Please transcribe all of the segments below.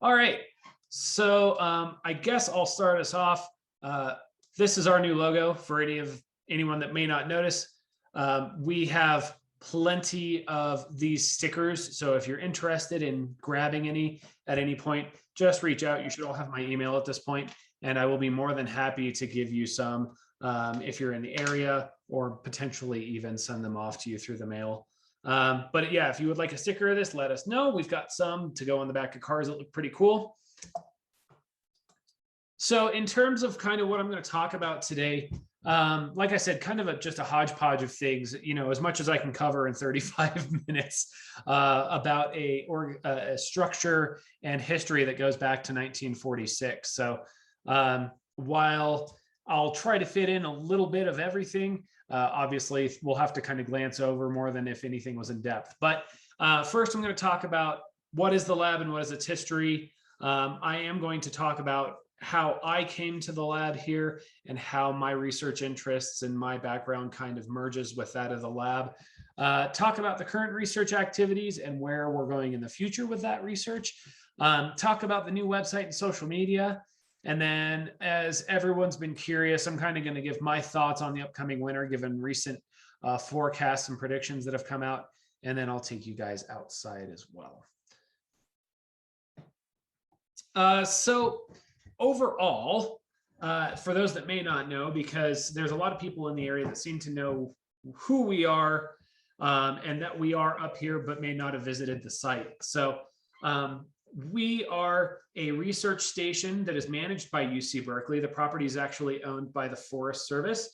All right. So I guess I'll start us off. This is our new logo for anyone that may not notice. We have plenty of these stickers. So if you're interested in grabbing any at any point, just reach out. You should all have my email at this point, and I will be more than happy to give you some if you're in the area, or potentially even send them off to you through the mail. But yeah, if you would like a sticker of this, let us know. We've got some to go on the back of cars that look pretty cool. So in terms of kind of what I'm going to talk about today, like I said, kind of just a hodgepodge of things, as much as I can cover in 35 minutes about a structure and history that goes back to 1946. So while I'll try to fit in a little bit of everything, obviously we'll have to kind of glance over more than if anything was in depth. But first I'm going to talk about what is the lab and what is its history. I am going to talk about how I came to the lab here and how my research interests and my background kind of merges with that of the lab. Talk about the current research activities and where we're going in the future with that research. Talk about the new website and social media. And then, as everyone's been curious, I'm kind of going to give my thoughts on the upcoming winter, given recent forecasts and predictions that have come out. And then I'll take you guys outside as well. So overall, for those that may not know, because there's a lot of people in the area that seem to know who we are and that we are up here, but may not have visited the site. So we are a research station that is managed by UC Berkeley. The property is actually owned by the Forest Service,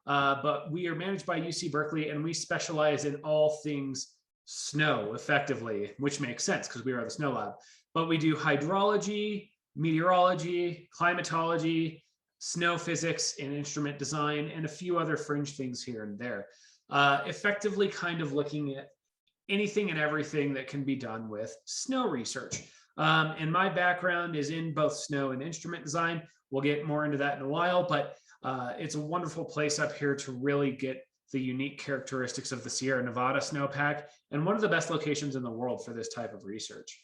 but we are managed by UC Berkeley, and we specialize in all things snow effectively, which makes sense because we are the snow lab. But we do hydrology, meteorology, climatology, snow physics, and instrument design, and a few other fringe things here and there. Effectively kind of looking at anything and everything that can be done with snow research. And my background is in both snow and instrument design. We'll get more into that in a while, but it's a wonderful place up here to really get the unique characteristics of the Sierra Nevada snowpack, and one of the best locations in the world for this type of research.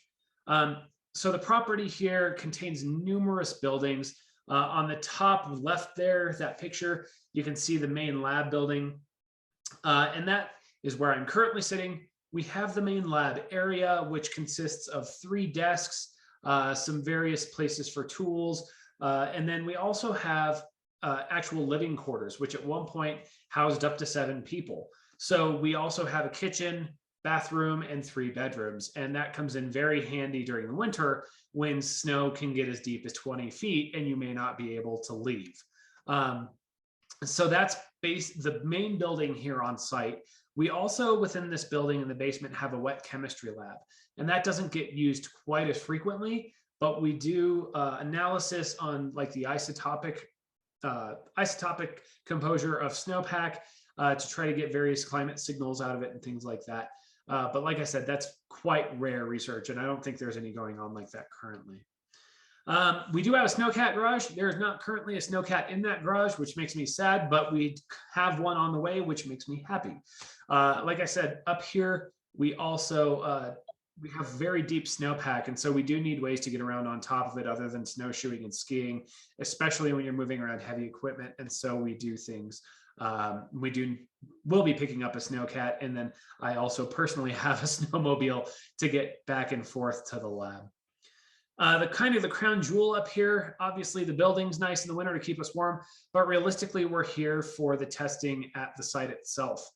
So the property here contains numerous buildings. On the top left there, that picture, you can see the main lab building. And that is where I'm currently sitting. We have the main lab area, which consists of 3 desks, some various places for tools. And then we also have actual living quarters, which at one point housed up to 7 people. So we also have a kitchen, bathroom, and 3 bedrooms. And that comes in very handy during the winter when snow can get as deep as 20 feet and you may not be able to leave. So that's the main building here on site. We also, within this building in the basement, have a wet chemistry lab, and that doesn't get used quite as frequently, but we do analysis on like the isotopic composure of snowpack to try to get various climate signals out of it and things like that. But like I said, that's quite rare research, and I don't think there's any going on like that currently. We do have a snowcat garage. There's not currently a snowcat in that garage, which makes me sad, but we have one on the way, which makes me happy. Like I said, up here, we also we have very deep snowpack, and so we do need ways to get around on top of it other than snowshoeing and skiing, especially when you're moving around heavy equipment. And so we do things. We'll be picking up a snowcat, and then I also personally have a snowmobile to get back and forth to the lab. The crown jewel up here, obviously the building's nice in the winter to keep us warm, but realistically we're here for the testing at the site itself.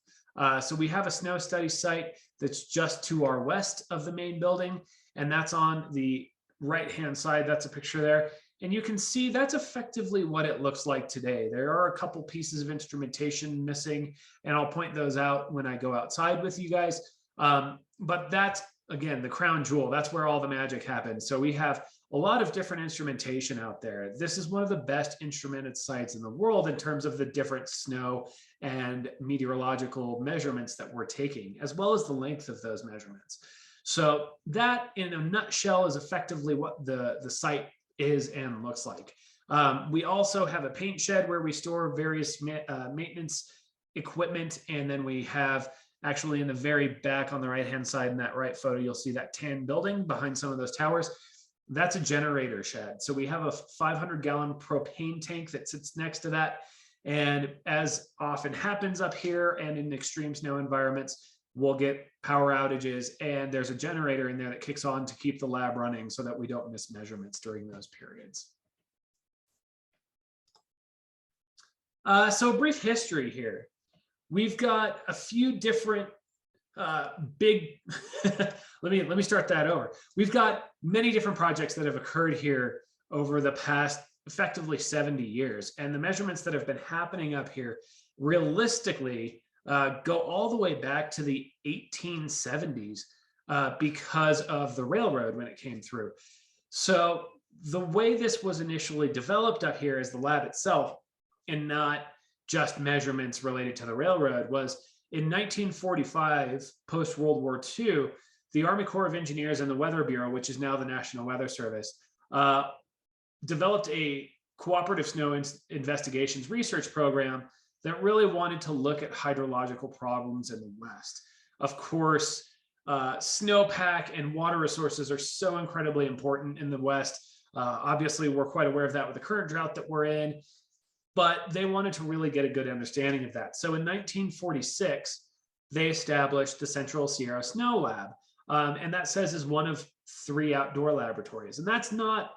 So we have a snow study site that's just to our west of the main building, and that's on the right-hand side. That's a picture there. And you can see that's effectively what it looks like today. There are a couple pieces of instrumentation missing, and I'll point those out when I go outside with you guys. But that's, again, the crown jewel. That's where all the magic happens. So we have a lot of different instrumentation out there. This is one of the best instrumented sites in the world in terms of the different snow and meteorological measurements that we're taking, as well as the length of those measurements. So that, in a nutshell, is effectively what the site is and looks like. We also have a paint shed where we store various maintenance equipment, and then we have, actually in the very back on the right hand side in that right photo, you'll see that tan building behind some of those towers. that's a generator shed. So we have a 500-gallon propane tank that sits next to that. And as often happens up here and in extreme snow environments, we'll get power outages, and there's a generator in there that kicks on to keep the lab running so that we don't miss measurements during those periods. So a brief history here. We've got a few different big, let me start that over. We've got many different projects that have occurred here over the past effectively 70 years. And the measurements that have been happening up here realistically go all the way back to the 1870s because of the railroad when it came through. So the way this was initially developed up here as the lab itself, and not just measurements related to the railroad, was in 1945, post-World War II, the Army Corps of Engineers and the Weather Bureau, which is now the National Weather Service, developed a cooperative snow investigations research program that really wanted to look at hydrological problems in the West. Of course, snowpack and water resources are so incredibly important in the West. Obviously, we're quite aware of that with the current drought that we're in, but they wanted to really get a good understanding of that. So in 1946, they established the Central Sierra Snow Lab. And that says is one of 3 outdoor laboratories. And that's not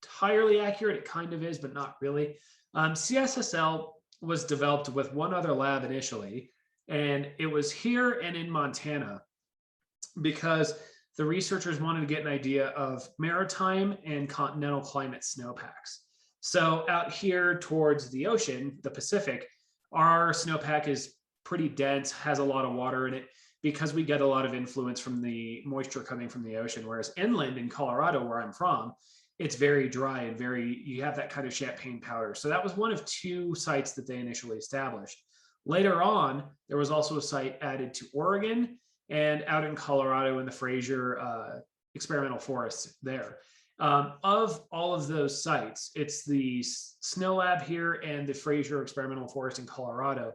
entirely accurate. It kind of is, but not really. CSSL was developed with one other lab initially, and it was here and in Montana because the researchers wanted to get an idea of maritime and continental climate snowpacks. So out here towards the ocean, the Pacific, our snowpack is pretty dense, has a lot of water in it because we get a lot of influence from the moisture coming from the ocean. Whereas inland in Colorado, where I'm from, it's very dry and you have that kind of champagne powder. So that was one of 2 sites that they initially established. Later on, there was also a site added to Oregon and out in Colorado in the Fraser experimental forests there. Of all of those sites, it's the Snow Lab here and the Fraser Experimental Forest in Colorado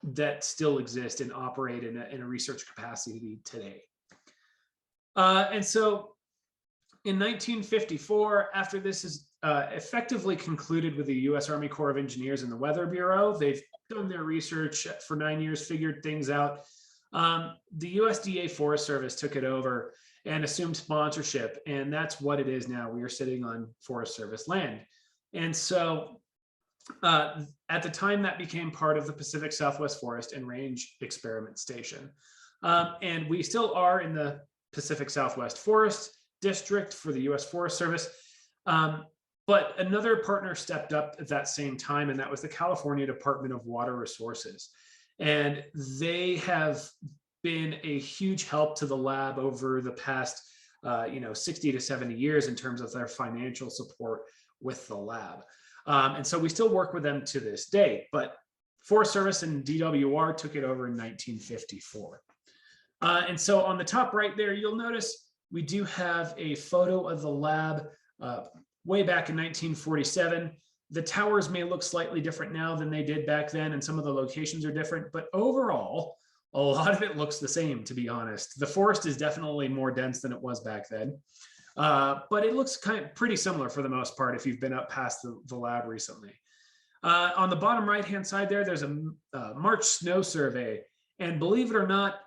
that still exist and operate in a research capacity today. And so in 1954, after this is effectively concluded with the U.S. Army Corps of Engineers and the Weather Bureau, they've done their research for 9 years, figured things out. The USDA Forest Service took it over and assumed sponsorship, and that's what it is now. We are sitting on Forest Service land. And so at the time, that became part of the Pacific Southwest Forest and Range Experiment Station. And we still are in the Pacific Southwest Forest District for the U.S. Forest Service. But another partner stepped up at that same time, and that was the California Department of Water Resources. And they have been a huge help to the lab over the past 60 to 70 years in terms of their financial support with the lab. And so we still work with them to this day, but Forest Service and DWR took it over in 1954. And so on the top right there, you'll notice we do have a photo of the lab way back in 1947. The towers may look slightly different now than they did back then, and some of the locations are different, but overall, a lot of it looks the same, to be honest. The forest is definitely more dense than it was back then, but it looks pretty similar for the most part if you've been up past the lab recently. On the bottom right-hand side there, there's a March snow survey, and believe it or not,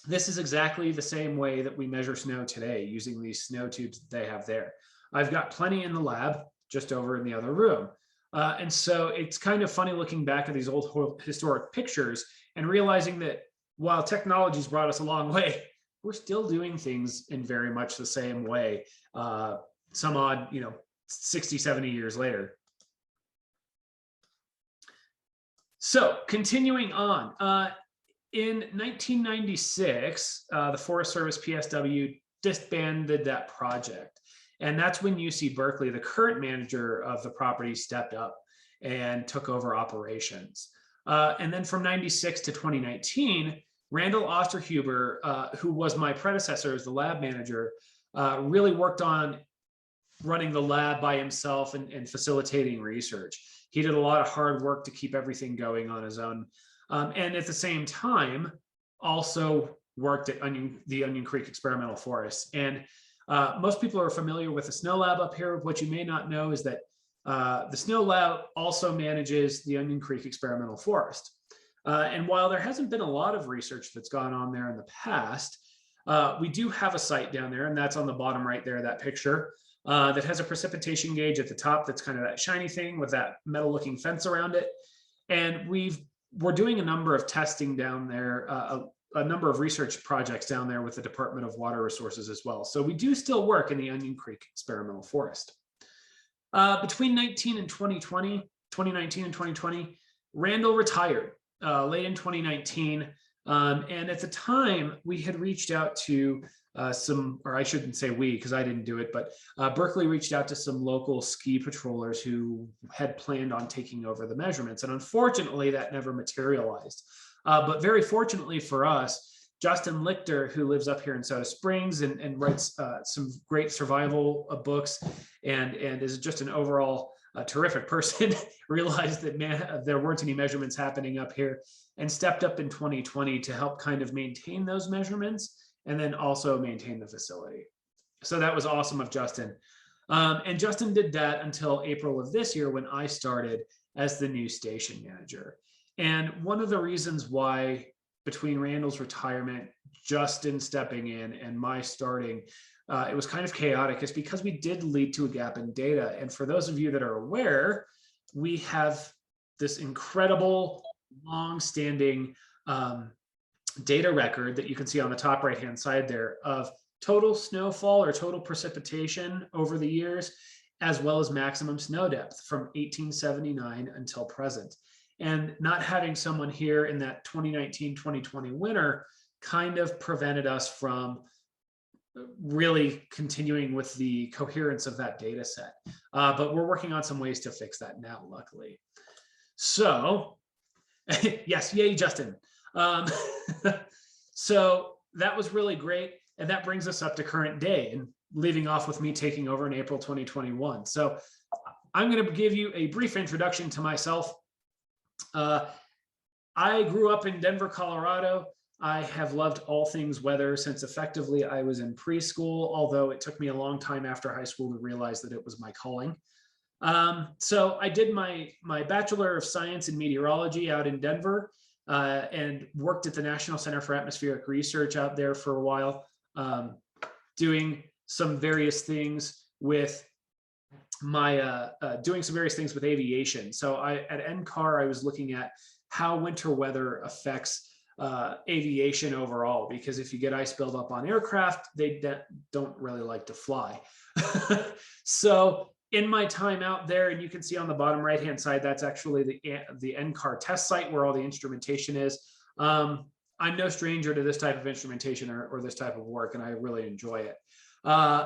this is exactly the same way that we measure snow today using these snow tubes that they have there. I've got plenty in the lab, just over in the other room. And so it's kind of funny looking back at these old historic pictures and realizing that while technology's brought us a long way, we're still doing things in very much the same way, some odd, 60, 70 years later. So continuing on, in 1996, the Forest Service PSW disbanded that project. And that's when UC Berkeley, the current manager of the property, stepped up and took over operations. And then from 96 to 2019, Randall Osterhuber, who was my predecessor as the lab manager, really worked on running the lab by himself and facilitating research. He did a lot of hard work to keep everything going on his own. And at the same time, also worked at the Onion Creek Experimental Forest. And Most people are familiar with the Snow Lab up here. What you may not know is that the Snow Lab also manages the Onion Creek Experimental Forest. And while there hasn't been a lot of research that's gone on there in the past, we do have a site down there, and that's on the bottom right there, that picture, that has a precipitation gauge at the top that's kind of that shiny thing with that metal-looking fence around it. And we're doing a number of testing down there, a number of research projects down there with the Department of Water Resources as well. So we do still work in the Onion Creek Experimental Forest. Between 2019 and 2020, Randall retired late in 2019. And at the time, we had reached out to or I shouldn't say we, because I didn't do it, but Berkeley reached out to some local ski patrollers who had planned on taking over the measurements. And unfortunately, that never materialized. But very fortunately for us, Justin Lichter, who lives up here in Soda Springs and writes some great survival books and is just an overall terrific person, realized that there weren't any measurements happening up here and stepped up in 2020 to help kind of maintain those measurements and then also maintain the facility. So that was awesome of Justin. And Justin did that until April of this year when I started as the new station manager. And one of the reasons why, between Randall's retirement, Justin stepping in, and my starting, it was kind of chaotic, is because we did lead to a gap in data. And for those of you that are aware, we have this incredible long-standing data record that you can see on the top right-hand side there of total snowfall or total precipitation over the years, as well as maximum snow depth from 1879 until present. And not having someone here in that 2019-2020 winter kind of prevented us from really continuing with the coherence of that data set. But we're working on some ways to fix that now, luckily. So, yes, yay, Justin. So that was really great. And that brings us up to current day and leaving off with me taking over in April 2021. So I'm going to give you a brief introduction to myself. I grew up in Denver, Colorado. I have loved all things weather since effectively I was in preschool, although it took me a long time after high school to realize that it was my calling. So I did my Bachelor of Science in Meteorology out in Denver and worked at the National Center for Atmospheric Research out there for a while, doing some various things with aviation. So at NCAR, I was looking at how winter weather affects aviation overall, because if you get ice buildup on aircraft, they don't really like to fly. So in my time out there, and you can see on the bottom right-hand side, that's actually the NCAR test site where all the instrumentation is. I'm no stranger to this type of instrumentation or this type of work, and I really enjoy it.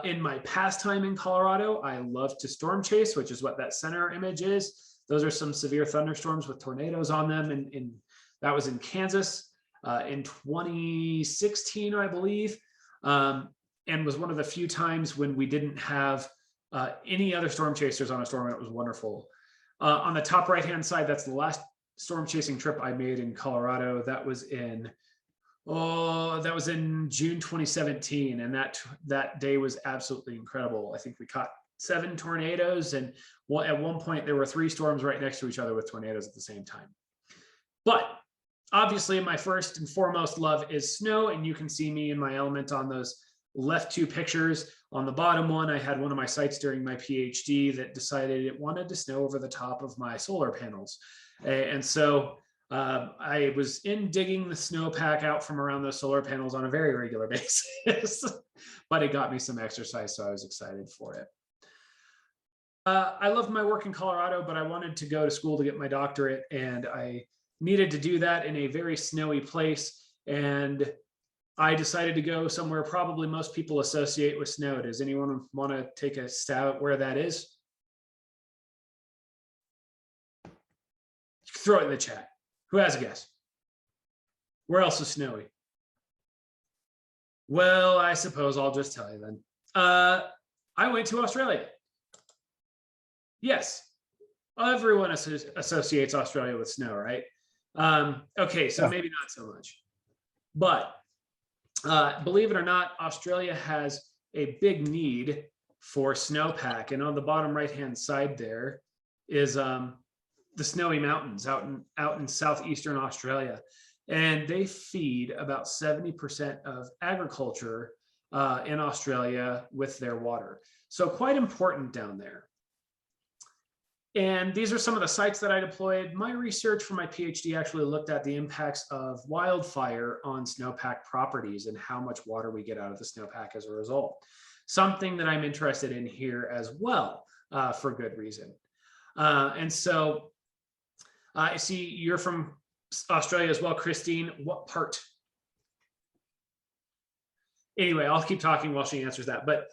In my past time in Colorado, I love to storm chase, which is what that center image is. Those are some severe thunderstorms with tornadoes on them, and that was in Kansas in 2016, I believe, and was one of the few times when we didn't have any other storm chasers on a storm, and it was wonderful. On the top right-hand side, that's the last storm chasing trip I made in Colorado. That was in June 2017, and that day was absolutely incredible. I think we caught 7 tornadoes, and at one point there were 3 storms right next to each other with tornadoes at the same time. But obviously my first and foremost love is snow, and you can see me in my element on those left 2 pictures. On the bottom one, I had one of my sites during my PhD that decided it wanted to snow over the top of my solar panels. And so I was digging the snowpack out from around those solar panels on a very regular basis, but it got me some exercise, so I was excited for it. I loved my work in Colorado, but I wanted to go to school to get my doctorate, and I needed to do that in a very snowy place. And I decided to go somewhere probably most people associate with snow. Does anyone want to take a stab at where that is? Throw it in the chat. Who has a guess? Where else is snowy? Well, I suppose I'll just tell you then. I went to Australia. Yes, everyone associates Australia with snow, right? Okay, so maybe not so much. But believe it or not, Australia has a big need for snowpack. And on the bottom right-hand side there is the Snowy Mountains out in southeastern Australia. And they feed about 70% of agriculture in Australia with their water. So quite important down there. And these are some of the sites that I deployed. My research for my PhD actually looked at the impacts of wildfire on snowpack properties and how much water we get out of the snowpack as a result. Something that I'm interested in here as well, for good reason. And so I see you're from Australia as well, Christine. What part? Anyway, I'll keep talking while she answers that. But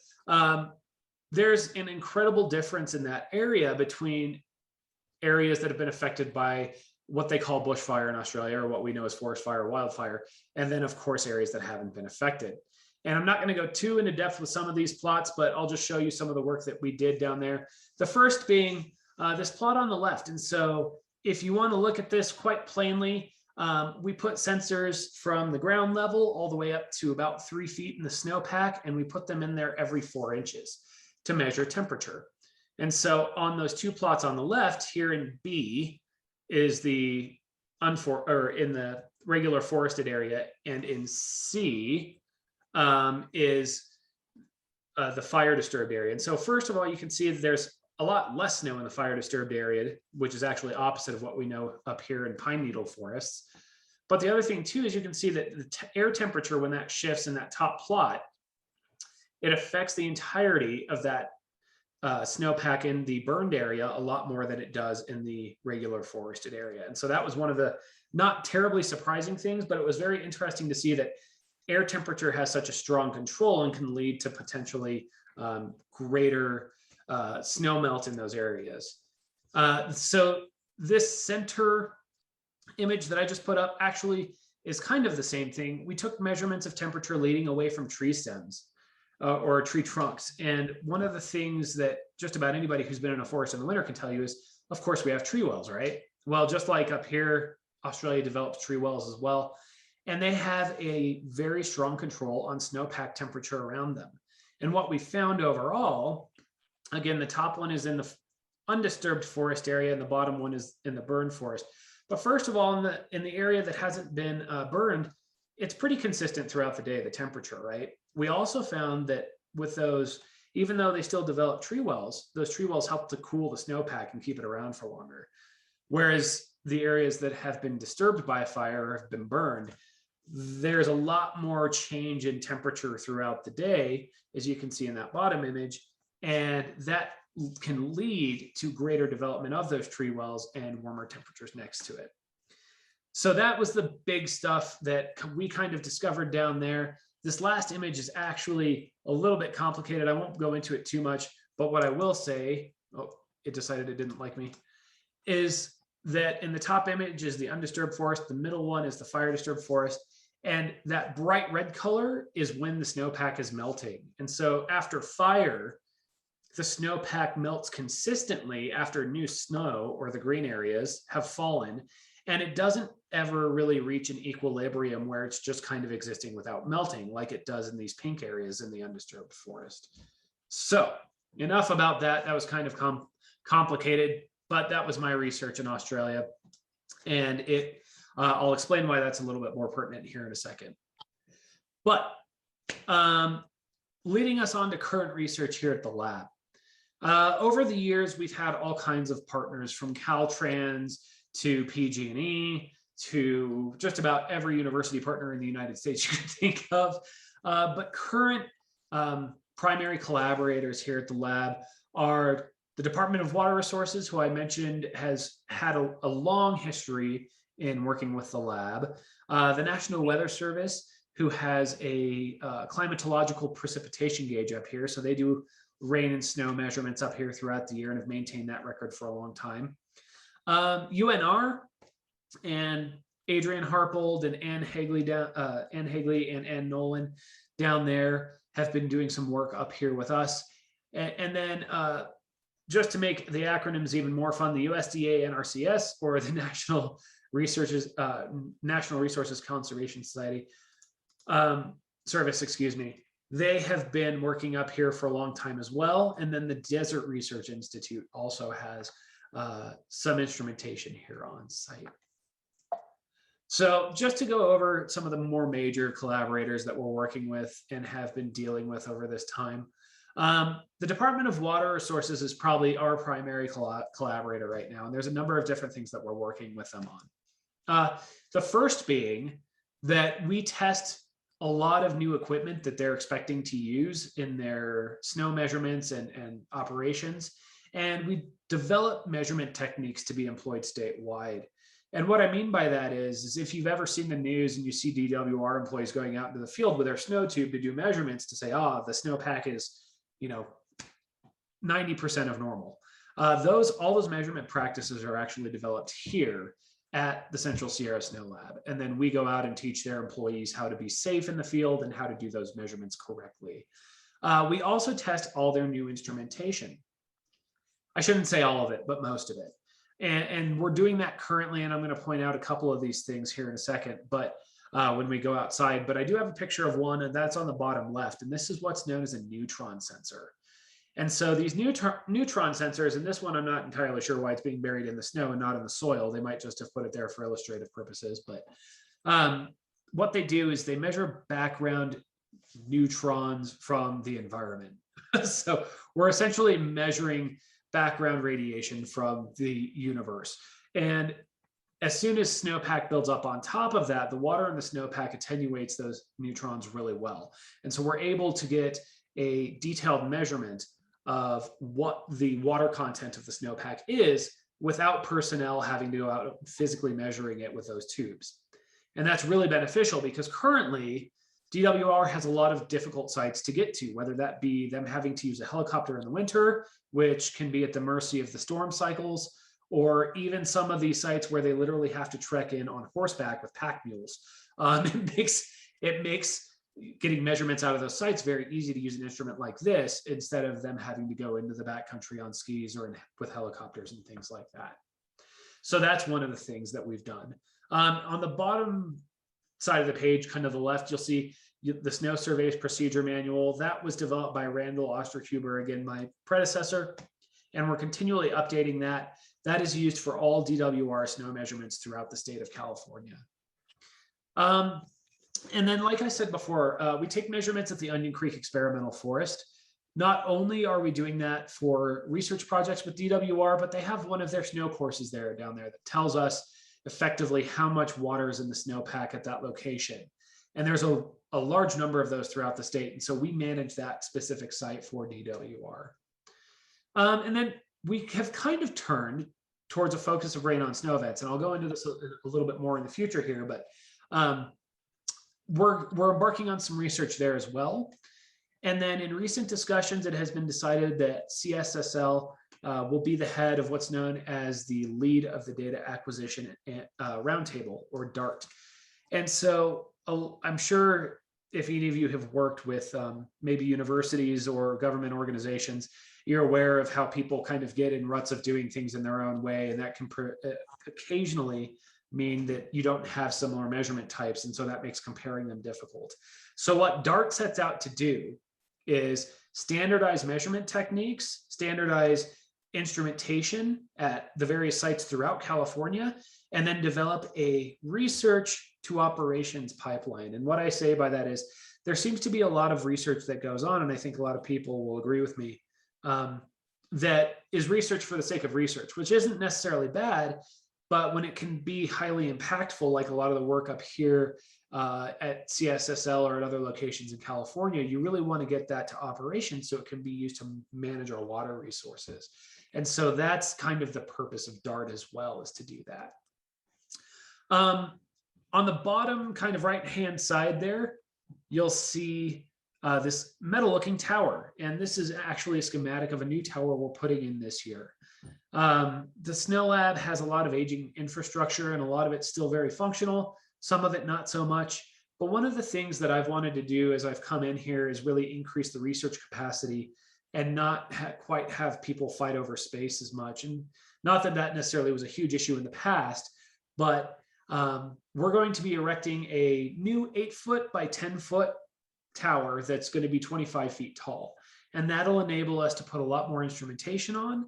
there's an incredible difference in that area between areas that have been affected by what they call bushfire in Australia, or what we know as forest fire or wildfire, and then of course areas that haven't been affected. And I'm not going to go too into depth with some of these plots, but I'll just show you some of the work that we did down there. The first being this plot on the left. And so if you want to look at this quite plainly, we put sensors from the ground level all the way up to about 3 feet in the snowpack, and we put them in there every 4 inches to measure temperature. And so on those 2 plots on the left, here in B is the in the regular forested area, and in C is the fire disturbed area. And so first of all, you can see that there's a lot less snow in the fire disturbed area, which is actually opposite of what we know up here in pine needle forests. But the other thing too is you can see that the air temperature, when that shifts in that top plot, it affects the entirety of that snowpack in the burned area a lot more than it does in the regular forested area. And so that was one of the not terribly surprising things, but it was very interesting to see that air temperature has such a strong control and can lead to potentially greater snow melt in those areas. So this center image that I just put up actually is kind of the same thing. We took measurements of temperature leading away from tree stems or tree trunks. And one of the things that just about anybody who's been in a forest in the winter can tell you is, of course, we have tree wells, right? Well, just like up here, Australia develops tree wells as well. And they have a very strong control on snowpack temperature around them. And what we found overall, again, the top one is in the undisturbed forest area, and the bottom one is in the burned forest. But first of all, in the area that hasn't been burned, it's pretty consistent throughout the day, the temperature, right? We also found that with those, even though they still develop tree wells, those tree wells help to cool the snowpack and keep it around for longer. Whereas the areas that have been disturbed by a fire or have been burned, there's a lot more change in temperature throughout the day, as you can see in that bottom image, and that can lead to greater development of those tree wells and warmer temperatures next to it. So that was the big stuff that we kind of discovered down there. This last image is actually a little bit complicated. I won't go into it too much, but what I will say, oh, it decided it didn't like me, is that in the top image is the undisturbed forest, the middle one is the fire disturbed forest, and that bright red color is when the snowpack is melting. And so after fire, the snowpack melts consistently after new snow or the green areas have fallen, and it doesn't ever really reach an equilibrium where it's just kind of existing without melting like it does in these pink areas in the undisturbed forest. So enough about that. That was kind of complicated, but that was my research in Australia, and I'll explain why that's a little bit more pertinent here in a second. But leading us on to current research here at the lab. Over the years, we've had all kinds of partners, from Caltrans to PG&E to just about every university partner in the United States you can think of. But current primary collaborators here at the lab are the Department of Water Resources, who I mentioned has had a long history in working with the lab, the National Weather Service, who has a climatological precipitation gauge up here. So they do rain and snow measurements up here throughout the year and have maintained that record for a long time. UNR and Adrian Harpold and Ann Hagley and Ann Nolan down there have been doing some work up here with us. And then just to make the acronyms even more fun, the USDA NRCS, or the National Resources Conservation Society Service, excuse me, They have been working up here for a long time as well. And then the Desert Research Institute also has some instrumentation here on site. So just to go over some of the more major collaborators that we're working with and have been dealing with over this time. The Department of Water Resources is probably our primary collaborator right now. And there's a number of different things that we're working with them on. The first being that we test a lot of new equipment that they're expecting to use in their snow measurements and operations. And we develop measurement techniques to be employed statewide. And what I mean by that is if you've ever seen the news and you see DWR employees going out into the field with their snow tube to do measurements to say, the snowpack is, 90% of normal. All those measurement practices are actually developed here at the Central Sierra Snow Lab. And then we go out and teach their employees how to be safe in the field and how to do those measurements correctly. We also test all their new instrumentation. I shouldn't say all of it, but most of it. And we're doing that currently, and I'm going to point out a couple of these things here in a second, but when we go outside. But I do have a picture of one, and that's on the bottom left, and this is what's known as a neutron sensor. And so these neutron sensors, and this one I'm not entirely sure why it's being buried in the snow and not in the soil. They might just have put it there for illustrative purposes, but what they do is they measure background neutrons from the environment. So we're essentially measuring background radiation from the universe. And as soon as snowpack builds up on top of that, the water in the snowpack attenuates those neutrons really well. And so we're able to get a detailed measurement of what the water content of the snowpack is without personnel having to go out physically measuring it with those tubes. And that's really beneficial because currently DWR has a lot of difficult sites to get to, whether that be them having to use a helicopter in the winter, which can be at the mercy of the storm cycles, or even some of these sites where they literally have to trek in on horseback with pack mules. It makes getting measurements out of those sites very easy to use an instrument like this instead of them having to go into the backcountry on skis or with helicopters and things like that. So that's one of the things that we've done. On the bottom side of the page, kind of the left, you'll see the Snow Surveys Procedure Manual. That was developed by Randall Osterhuber, again, my predecessor, and we're continually updating that. That is used for all DWR snow measurements throughout the state of California. And then, like I said before, we take measurements at the Onion Creek Experimental Forest. Not only are we doing that for research projects with DWR, but they have one of their snow courses down there that tells us effectively how much water is in the snowpack at that location. And there's a large number of those throughout the state. And so we manage that specific site for DWR. And then we have kind of turned towards a focus of rain on snow events. And I'll go into this a little bit more in the future here, but we're embarking on some research there as well. And then in recent discussions, it has been decided that CSSL will be the head of what's known as the lead of the data acquisition roundtable, or DART. And so I'm sure if any of you have worked with maybe universities or government organizations, you're aware of how people kind of get in ruts of doing things in their own way. And that can occasionally mean that you don't have similar measurement types. And so that makes comparing them difficult. So what DART sets out to do is standardize measurement techniques, standardize instrumentation at the various sites throughout California, and then develop a research to operations pipeline. And what I say by that is there seems to be a lot of research that goes on, and I think a lot of people will agree with me, that is research for the sake of research, which isn't necessarily bad, but when it can be highly impactful, like a lot of the work up here at CSSL or at other locations in California, you really want to get that to operations so it can be used to manage our water resources. And so that's kind of the purpose of DART as well, is to do that. On the bottom kind of right-hand side there, you'll see this metal-looking tower. And this is actually a schematic of a new tower we're putting in this year. The Snow Lab has a lot of aging infrastructure, and a lot of it's still very functional, some of it not so much. But one of the things that I've wanted to do as I've come in here is really increase the research capacity and not quite have people fight over space as much. And not that that necessarily was a huge issue in the past, but we're going to be erecting a new 8-foot by 10-foot tower that's going to be 25 feet tall. And that'll enable us to put a lot more instrumentation on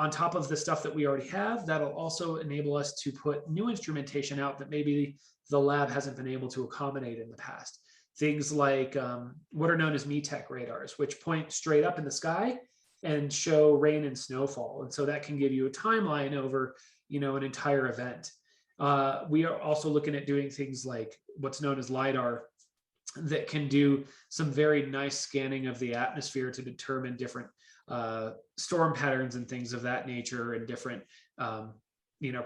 top of the stuff that we already have. That'll also enable us to put new instrumentation out that maybe the lab hasn't been able to accommodate in the past. Things like what are known as METEC radars, which point straight up in the sky and show rain and snowfall. And so that can give you a timeline over, an entire event. We are also looking at doing things like what's known as LIDAR that can do some very nice scanning of the atmosphere to determine different storm patterns and things of that nature, and different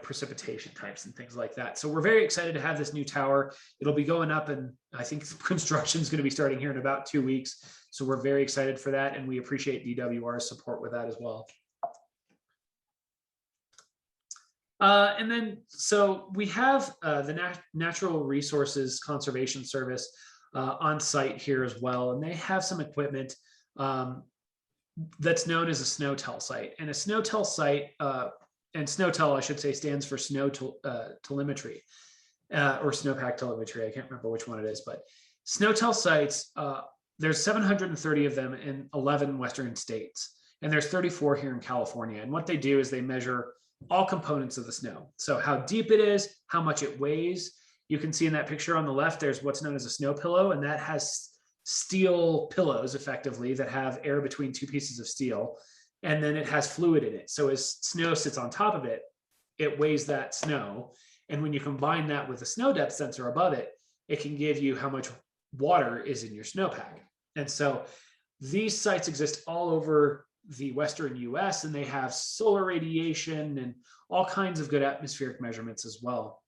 precipitation types and things like that. So we're very excited to have this new tower. It'll be going up, and I think construction is going to be starting here in about 2 weeks. So we're very excited for that, and we appreciate DWR's support with that as well. And then, so we have the Natural Resources Conservation Service on site here as well, and they have some equipment that's known as a SNOTEL site. And a SNOTEL site, and SNOTEL, I should say, stands for snow telemetry, or snowpack telemetry. I can't remember which one it is, but SNOTEL sites, there's 730 of them in 11 Western states, and there's 34 here in California. And what they do is they measure all components of the snow. So how deep it is, how much it weighs. You can see in that picture on the left, there's what's known as a snow pillow, and that has steel pillows effectively that have air between two pieces of steel. And then it has fluid in it. So as snow sits on top of it, it weighs that snow. And when you combine that with a snow depth sensor above it, it can give you how much water is in your snowpack. And so these sites exist all over the Western US, and they have solar radiation and all kinds of good atmospheric measurements as well.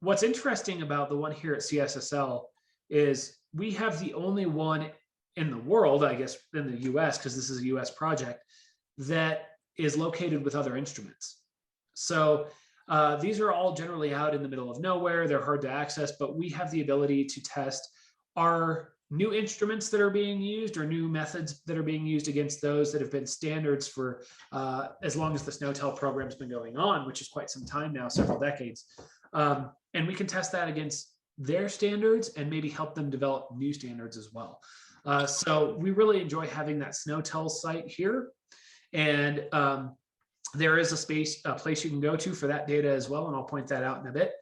What's interesting about the one here at CSSL is we have the only one in the world, I guess, in the US, because this is a US project, that is located with other instruments. So these are all generally out in the middle of nowhere. They're hard to access, but we have the ability to test our new instruments that are being used, or new methods that are being used, against those that have been standards for as long as the SNOTEL program's been going on, which is quite some time now, several decades. And we can test that against their standards and maybe help them develop new standards as well. So we really enjoy having that SNOTEL site here. And there is a place you can go to for that data as well, and I'll point that out in a bit.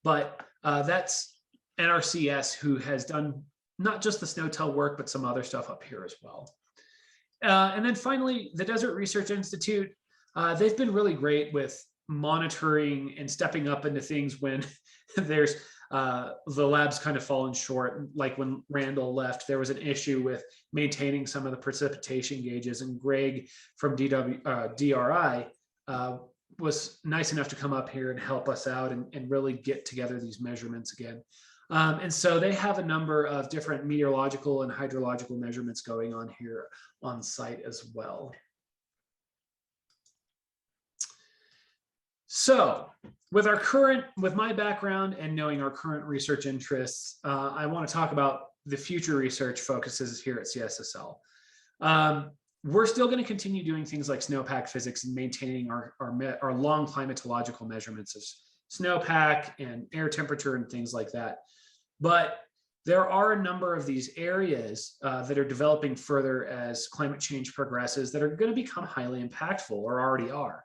But that's NRCS, who has done not just the SNOTEL work, but some other stuff up here as well. And then finally, the Desert Research Institute, they've been really great with monitoring and stepping up into things when there's the lab's kind of fallen short. Like when Randall left, there was an issue with maintaining some of the precipitation gauges, and Greg from DRI was nice enough to come up here and help us out and really get together these measurements again. And so they have a number of different meteorological and hydrological measurements going on here on site as well. So with my background and knowing our current research interests, I want to talk about the future research focuses here at CSSL. We're still going to continue doing things like snowpack physics and maintaining our long climatological measurements of snowpack and air temperature and things like that. But there are a number of these areas that are developing further as climate change progresses that are going to become highly impactful, or already are.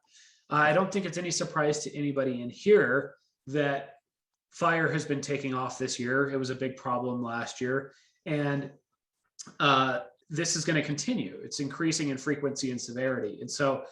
I don't think it's any surprise to anybody in here that fire has been taking off this year. It was a big problem last year, and this is going to continue. It's increasing in frequency and severity. And so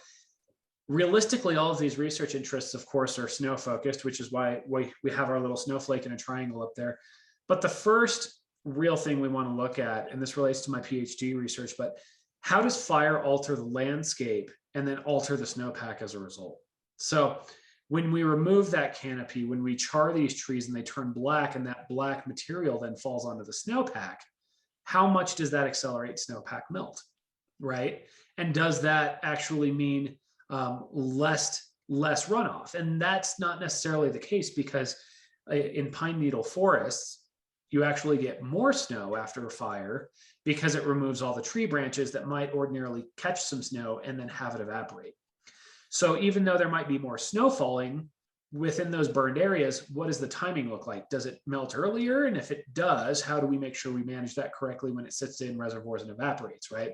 realistically, all of these research interests, of course, are snow focused, which is why we have our little snowflake and a triangle up there. But the first real thing we want to look at, and this relates to my PhD research, but how does fire alter the landscape and then alter the snowpack as a result? So when we remove that canopy, when we char these trees and they turn black, and that black material then falls onto the snowpack, how much does that accelerate snowpack melt, right? And does that actually mean less runoff? And that's not necessarily the case, because in pine needle forests, you actually get more snow after a fire, because it removes all the tree branches that might ordinarily catch some snow and then have it evaporate. So even though there might be more snow falling, within those burned areas, what does the timing look like? Does it melt earlier? And if it does, how do we make sure we manage that correctly when it sits in reservoirs and evaporates, right?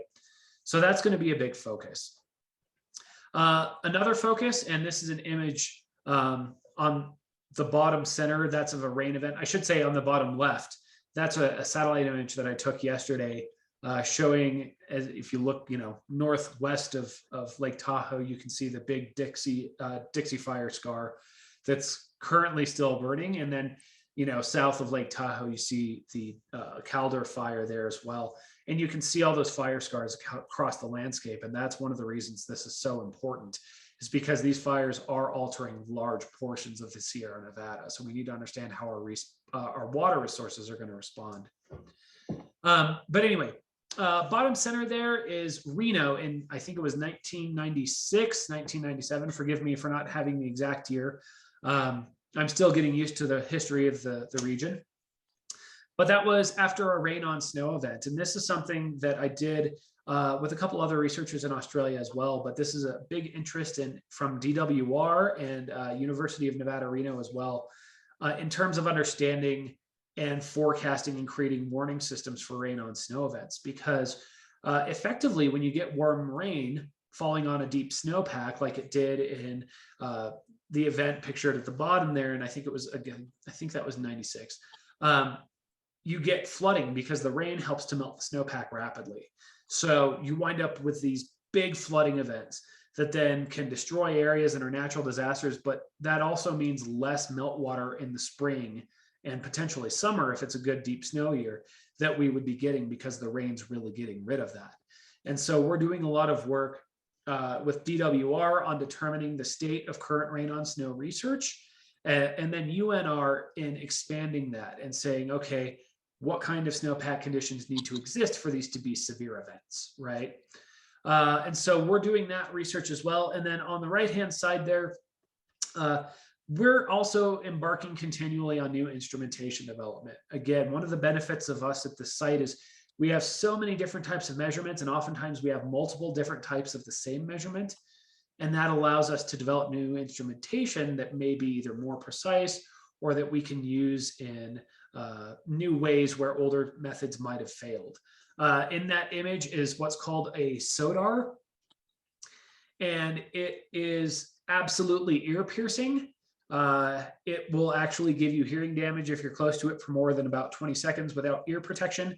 So that's going to be a big focus. Another focus, and this is an image on the bottom center, that's of a rain event. I should say on the bottom left, that's a satellite image that I took yesterday, showing, as if you look, northwest of Lake Tahoe, you can see the big Dixie fire scar that's currently still burning. And then, south of Lake Tahoe, you see the Calder fire there as well. And you can see all those fire scars across the landscape. And that's one of the reasons this is so important, is because these fires are altering large portions of the Sierra Nevada. So we need to understand how our water resources are going to respond. But anyway, bottom center there is Reno in, I think it was 1996, 1997. Forgive me for not having the exact year. I'm still getting used to the history of the region. But that was after a rain on snow event. And this is something that I did with a couple other researchers in Australia as well. But this is a big interest from DWR and University of Nevada, Reno as well, in terms of understanding and forecasting and creating warning systems for rain on snow events. Because effectively, when you get warm rain falling on a deep snowpack, like it did in the event pictured at the bottom there, and I think that was 96, you get flooding because the rain helps to melt the snowpack rapidly. So you wind up with these big flooding events that then can destroy areas and are natural disasters, but that also means less meltwater in the spring and potentially summer, if it's a good deep snow year, that we would be getting, because the rain's really getting rid of that. And so we're doing a lot of work with DWR on determining the state of current rain on snow research, and then UNR in expanding that and saying, okay, what kind of snowpack conditions need to exist for these to be severe events, right? And so we're doing that research as well. And then on the right-hand side there, we're also embarking continually on new instrumentation development. Again, one of the benefits of us at the site is we have so many different types of measurements, and oftentimes we have multiple different types of the same measurement. And that allows us to develop new instrumentation that may be either more precise or that we can use in new ways where older methods might have failed. In that image is what's called a SODAR, and it is absolutely ear piercing. It will actually give you hearing damage if you're close to it for more than about 20 seconds without ear protection,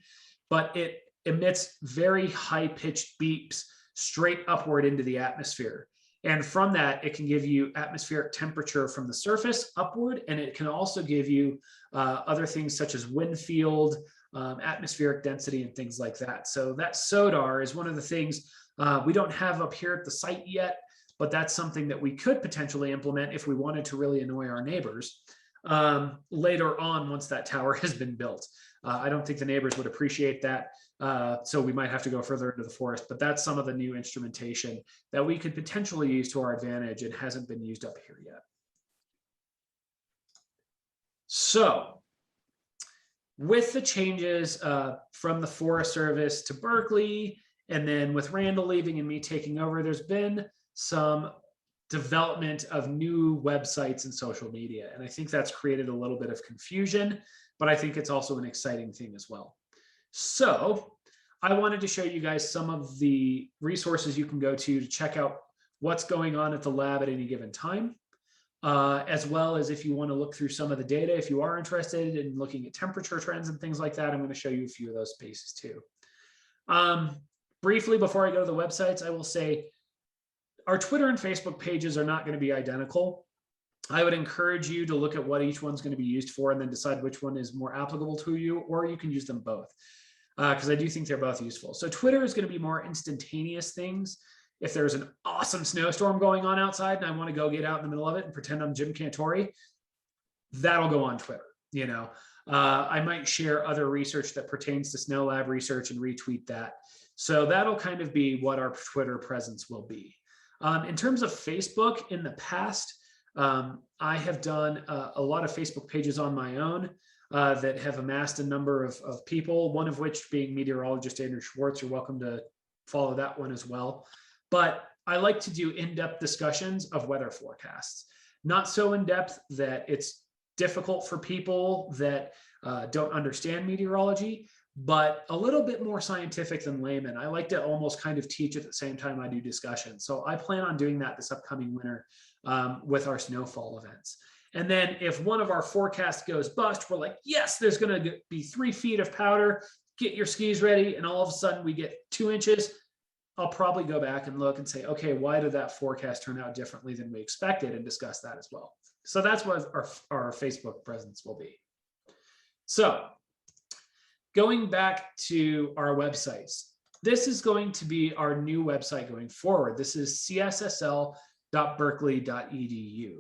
but it emits very high-pitched beeps straight upward into the atmosphere. And from that, it can give you atmospheric temperature from the surface upward, and it can also give you other things such as wind field, atmospheric density, and things like that. So that SODAR is one of the things we don't have up here at the site yet, but that's something that we could potentially implement if we wanted to really annoy our neighbors later on once that tower has been built. I don't think the neighbors would appreciate that. So we might have to go further into the forest, but that's some of the new instrumentation that we could potentially use to our advantage and hasn't been used up here yet. So with the changes from the Forest Service to Berkeley, and then with Randall leaving and me taking over, there's been some development of new websites and social media. And I think that's created a little bit of confusion, but I think it's also an exciting thing as well. So I wanted to show you guys some of the resources you can go to check out what's going on at the lab at any given time, as well as if you want to look through some of the data, if you are interested in looking at temperature trends and things like that. I'm going to show you a few of those spaces too. Briefly, before I go to the websites, I will say our Twitter and Facebook pages are not going to be identical. I would encourage you to look at what each one's going to be used for and then decide which one is more applicable to you, or you can use them both, because I do think they're both useful. So Twitter is going to be more instantaneous things. If there's an awesome snowstorm going on outside and I want to go get out in the middle of it and pretend I'm Jim Cantori, that'll go on Twitter. I might share other research that pertains to Snow Lab research and retweet that. So that'll kind of be what our Twitter presence will be. In terms of Facebook, in the past, I have done a lot of Facebook pages on my own that have amassed a number of people, one of which being meteorologist Andrew Schwartz. You're welcome to follow that one as well. But I like to do in-depth discussions of weather forecasts. not so in depth that it's difficult for people that don't understand meteorology, but a little bit more scientific than layman. I like to almost kind of teach at the same time I do discussion. So I plan on doing that this upcoming winter with our snowfall events. And then if one of our forecasts goes bust, we're like, yes, there's going to be 3 feet of powder, get your skis ready. And all of a sudden we get 2 inches. I'll probably go back and look and say, okay, why did that forecast turn out differently than we expected, and discuss that as well. So that's what our Facebook presence will be. So going back to our websites, this is going to be our new website going forward. This is cssl.berkeley.edu.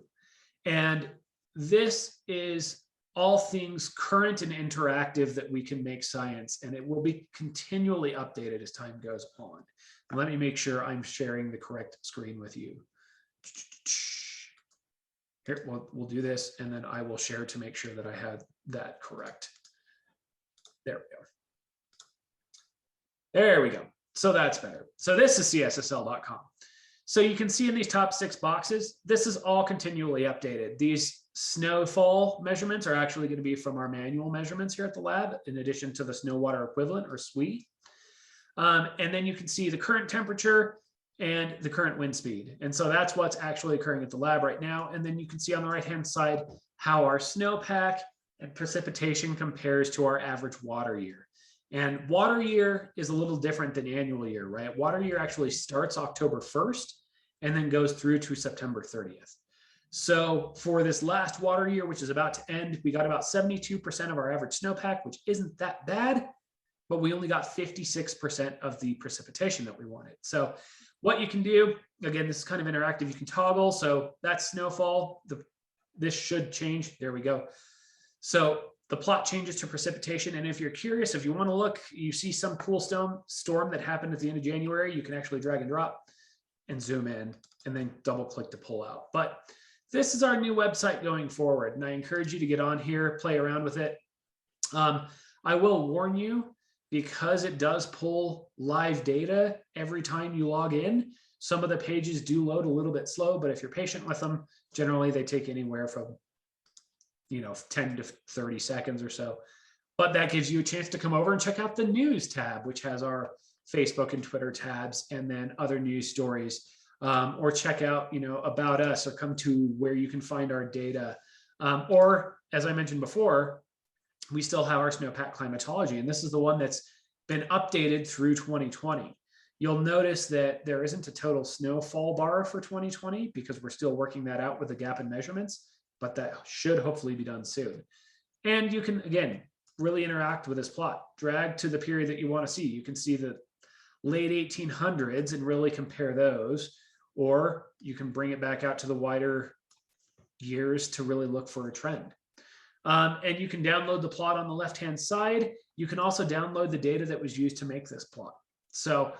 And this is all things current and interactive that we can make science, and it will be continually updated as time goes on. Let me make sure I'm sharing the correct screen with you. Here, we'll do this, and then I will share to make sure that I have that correct. There we go. There we go. So that's better. So this is cssl.com. So you can see in these top 6 boxes, this is all continually updated. These snowfall measurements are actually going to be from our manual measurements here at the lab, in addition to the snow water equivalent, or SWE. And then you can see the current temperature and the current wind speed. And so that's what's actually occurring at the lab right now. And then you can see on the right-hand side how our snowpack and precipitation compares to our average water year. And water year is a little different than annual year, right? Water year actually starts October 1st and then goes through to September 30th. So for this last water year, which is about to end, we got about 72% of our average snowpack, which isn't that bad, but we only got 56% of the precipitation that we wanted. So what you can do, again, this is kind of interactive, you can toggle. So that's snowfall. This should change. There we go. So the plot changes to precipitation. And if you're curious, if you want to look, you see some cool storm that happened at the end of January, you can actually drag and drop and zoom in and then double click to pull out. But this is our new website going forward. And I encourage you to get on here, play around with it. I will warn you, because it does pull live data every time you log in, some of the pages do load a little bit slow, but if you're patient with them, generally they take anywhere from 10 to 30 seconds or so. But that gives you a chance to come over and check out the news tab, which has our Facebook and Twitter tabs, and then other news stories, or check out, about us, or come to where you can find our data. Or as I mentioned before, we still have our Snowpack Climatology, and this is the one that's been updated through 2020. You'll notice that there isn't a total snowfall bar for 2020 because we're still working that out with the gap in measurements, but that should hopefully be done soon. And you can, again, really interact with this plot. Drag to the period that you want to see. You can see the late 1800s and really compare those, or you can bring it back out to the wider years to really look for a trend. And you can download the plot on the left-hand side. You can also download the data that was used to make this plot. So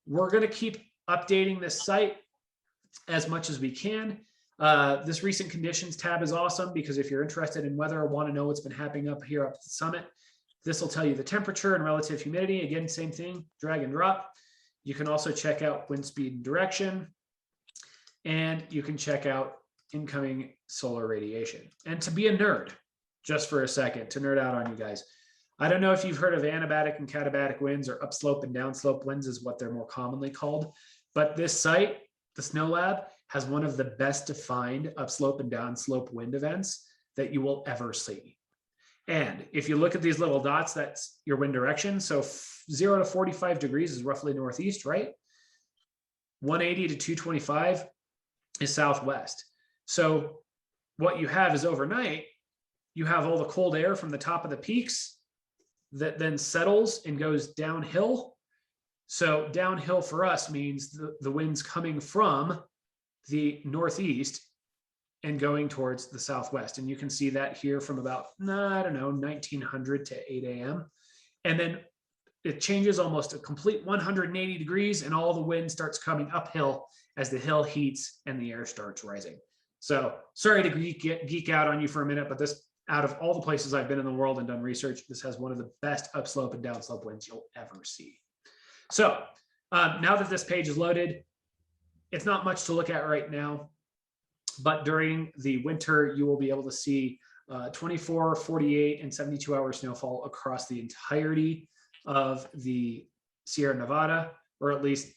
we're going to keep updating this site as much as we can. This recent conditions tab is awesome because if you're interested in weather or want to know what's been happening up here up at the summit, this will tell you the temperature and relative humidity. Again, same thing, drag and drop. You can also check out wind speed and direction, and you can check out incoming solar radiation. And to be a nerd, just for a second, to nerd out on you guys, I don't know if you've heard of anabatic and katabatic winds, or upslope and downslope winds is what they're more commonly called. But this site, the Snow Lab, has one of the best defined upslope and downslope wind events that you will ever see. And if you look at these little dots, that's your wind direction. So 0 to 45 degrees is roughly northeast, right? 180 to 225 is southwest. So what you have is overnight, you have all the cold air from the top of the peaks that then settles and goes downhill. So downhill for us means the wind's coming from the northeast and going towards the southwest. And you can see that here from about, 1900 to 8 a.m. And then it changes almost a complete 180 degrees, and all the wind starts coming uphill as the hill heats and the air starts rising. So sorry to geek out on you for a minute, but this, out of all the places I've been in the world and done research, this has one of the best upslope and downslope winds you'll ever see. So now that this page is loaded, it's not much to look at right now. But during the winter, you will be able to see 24, 48, and 72-hour snowfall across the entirety of the Sierra Nevada, or at least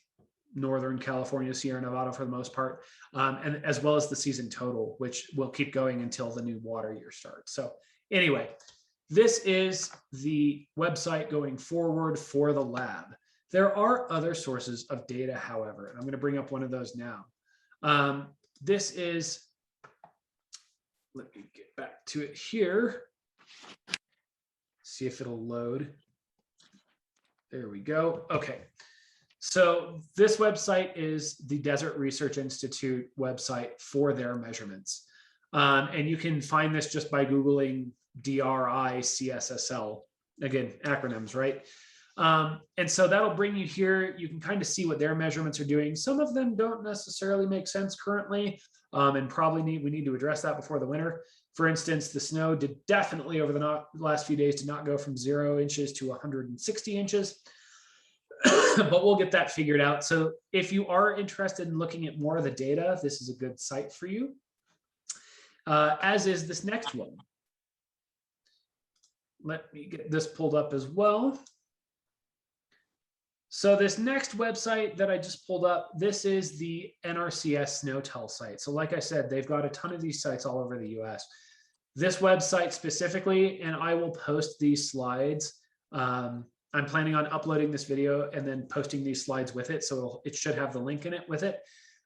Northern California, Sierra Nevada for the most part, and as well as the season total, which will keep going until the new water year starts. So anyway, this is the website going forward for the lab. There are other sources of data, however, and I'm going to bring up one of those now. This is, let me get back to it here. See if it'll load. There we go. Okay. So this website is the Desert Research Institute website for their measurements. And you can find this just by Googling DRI CSSL. Again, acronyms, right? And so that'll bring you here. You can kind of see what their measurements are doing. Some of them don't necessarily make sense currently, and probably we need to address that before the winter. For instance, the snow did definitely over the last few days did not go from 0 inches to 160 inches. But we'll get that figured out. So if you are interested in looking at more of the data, this is a good site for you, as is this next one. Let me get this pulled up as well. So this next website that I just pulled up, this is the NRCS SnowTel site. So like I said, they've got a ton of these sites all over the US. This website specifically, and I will post these slides. I'm planning on uploading this video and then posting these slides with it. So it should have the link in it with it.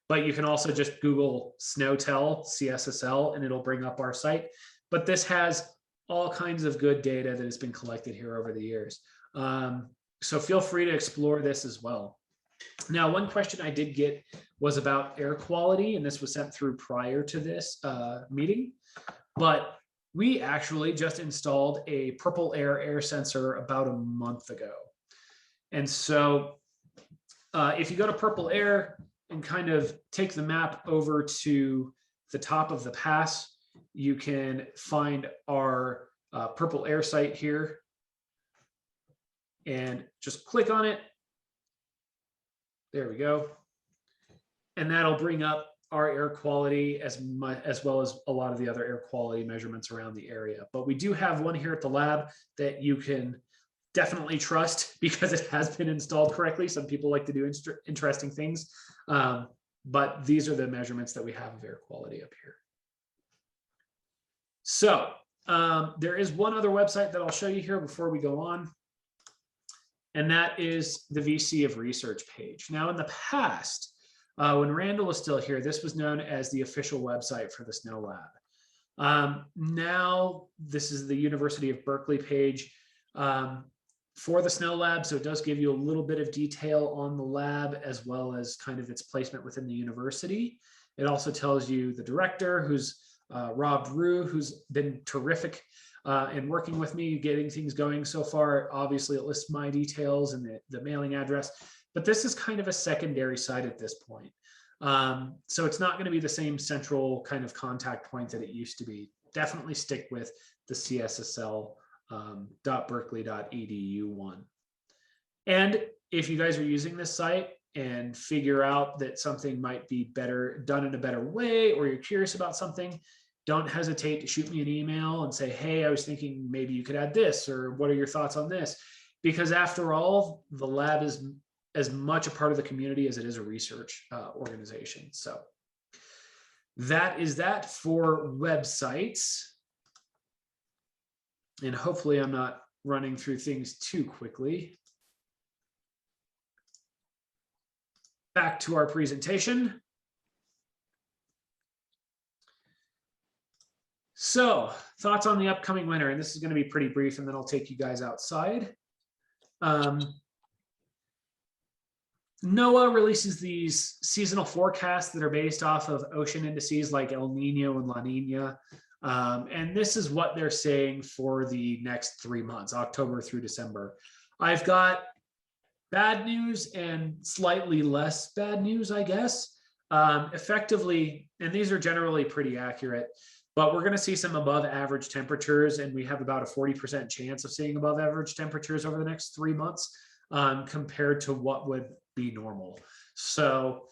But you can also just Google SnowTel, CSSL, and it'll bring up our site. But this has all kinds of good data that has been collected here over the years. So feel free to explore this as well. Now, one question I did get was about air quality, and this was sent through prior to this meeting. But we actually just installed a Purple Air sensor about a month ago. And so if you go to Purple Air and kind of take the map over to the top of the pass, you can find our Purple Air site here and just click on it. There we go. And that'll bring up our air quality as well as a lot of the other air quality measurements around the area. But we do have one here at the lab that you can definitely trust because it has been installed correctly. Some people like to do interesting things, but these are the measurements that we have of air quality up here. So there is one other website that I'll show you here before we go on, and that is the VC of Research page. Now, in the past, when Randall was still here, this was known as the official website for the Snow Lab. Now, this is the University of Berkeley page for the Snow Lab, so it does give you a little bit of detail on the lab as well as kind of its placement within the university. It also tells you the director, who's Rob Drew, who's been terrific in working with me, getting things going so far. Obviously, it lists my details and the mailing address. But this is kind of a secondary site at this point. So it's not going to be the same central kind of contact point that it used to be. Definitely stick with the CSSL.berkeley.edu one. And if you guys are using this site and figure out that something might be better done in a better way, or you're curious about something, don't hesitate to shoot me an email and say, hey, I was thinking maybe you could add this, or what are your thoughts on this? Because after all, the lab is as much a part of the community as it is a research organization. So that is that for websites. And hopefully I'm not running through things too quickly. Back to our presentation. So thoughts on the upcoming winter, and this is going to be pretty brief, and then I'll take you guys outside. NOAA releases these seasonal forecasts that are based off of ocean indices like El Nino and La Nina. And this is what they're saying for the next 3 months, October through December. I've got bad news and slightly less bad news, I guess. Effectively, and these are generally pretty accurate, but we're going to see some above average temperatures, and we have about a 40% chance of seeing above average temperatures over the next 3 months compared to what would be normal. So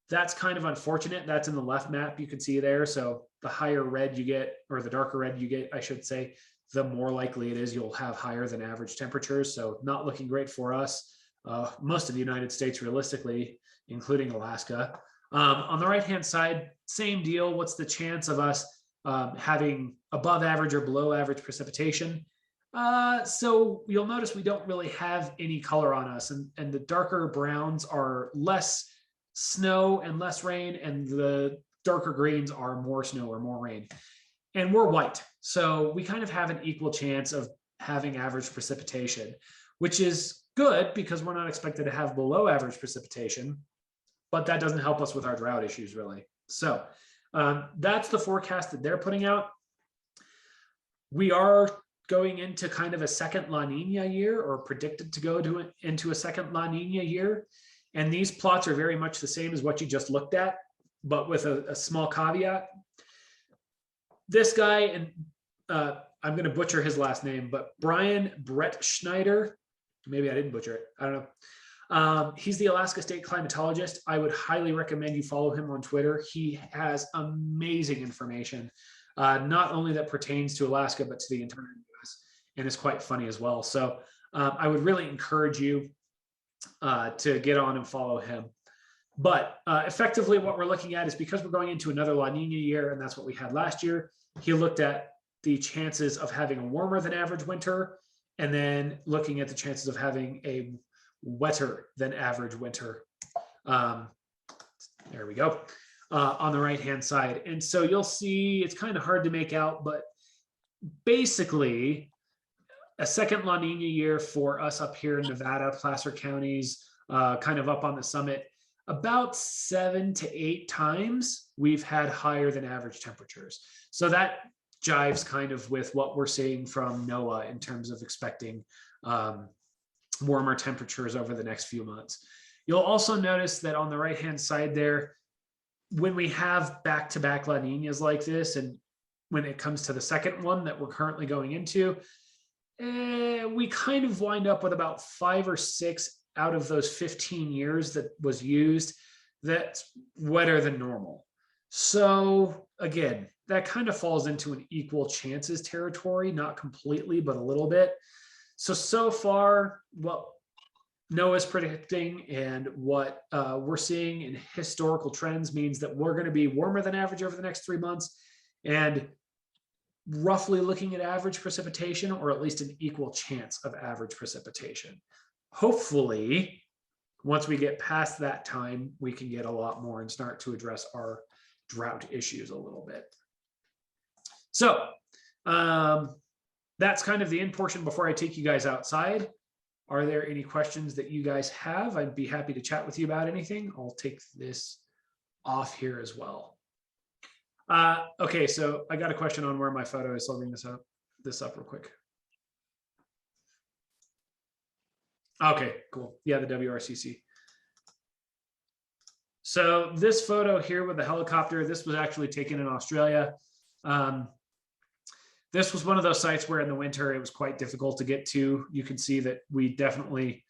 That's kind of unfortunate. That's in the left map you can see there. So the higher red you get, or the darker red you get, I should say, the more likely it is you'll have higher than average temperatures. So not looking great for us. Most of the United States, realistically, including Alaska. On the right-hand side, same deal. What's the chance of us having above average or below average precipitation? So you'll notice we don't really have any color on us, and the darker browns are less snow and less rain, and the darker greens are more snow or more rain. And we're white, so we kind of have an equal chance of having average precipitation, which is good because we're not expected to have below average precipitation, but that doesn't help us with our drought issues really. So that's the forecast that they're putting out. We are going into kind of a second La Nina year, or predicted to go into a second La Nina year. And these plots are very much the same as what you just looked at, but with a small caveat. This guy, and I'm going to butcher his last name, but Brian Brett Schneider, maybe I didn't butcher it, I don't know. He's the Alaska State climatologist. I would highly recommend you follow him on Twitter. He has amazing information, not only that pertains to Alaska, but to the entire US, and is quite funny as well. So I would really encourage you to get on and follow him. But effectively what we're looking at is, because we're going into another La Nina year, and that's what we had last year, he looked at the chances of having a warmer than average winter, and then looking at the chances of having a wetter than average winter. There we go, on the right-hand side. And so you'll see it's kind of hard to make out, but basically a second La Nina year for us up here in Nevada, Placer counties, kind of up on the summit, about 7 to 8 times we've had higher than average temperatures. So that jives kind of with what we're seeing from NOAA in terms of expecting warmer temperatures over the next few months. You'll also notice that on the right-hand side there, when we have back-to-back La Ninas like this, and when it comes to the second one that we're currently going into, we kind of wind up with about 5 or 6 out of those 15 years that was used that's wetter than normal. So again, that kind of falls into an equal chances territory, not completely, but a little bit. So far, what NOAA's predicting and what we're seeing in historical trends means that we're going to be warmer than average over the next 3 months, and roughly looking at average precipitation, or at least an equal chance of average precipitation. Hopefully, once we get past that time, we can get a lot more and start to address our drought issues a little bit. So that's kind of the end portion before I take you guys outside. Are there any questions that you guys have? I'd be happy to chat with you about anything. I'll take this off here as well. Okay, so I got a question on where my photo is, so I'll bring this up real quick. Okay, cool. Yeah, the WRCC. So this photo here with the helicopter, this was actually taken in Australia. This was one of those sites where in the winter it was quite difficult to get to. You can see that we definitely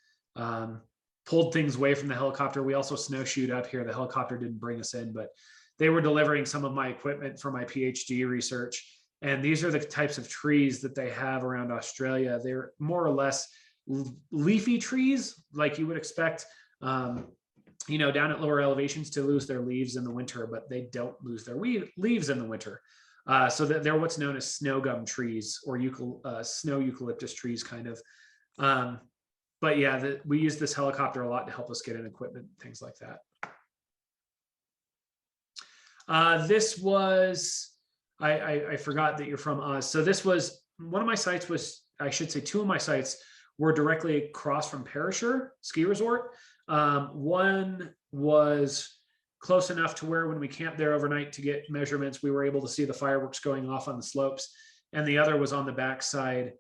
pulled things away from the helicopter. We also snowshoed up here. The helicopter didn't bring us in, but they were delivering some of my equipment for my PhD research. And these are the types of trees that they have around Australia. They're more or less leafy trees, like you would expect, you know, down at lower elevations to lose their leaves in the winter, but they don't lose their leaves in the winter. So that they're what's known as snow gum trees, or snow eucalyptus trees, kind of. But yeah, we use this helicopter a lot to help us get in equipment, things like that. This was, I forgot that you're from Oz. So this was, one of my sites was, I should say 2 of my sites were directly across from Perisher Ski Resort. One was close enough to where when we camped there overnight to get measurements, we were able to see the fireworks going off on the slopes. And the other was on the backside,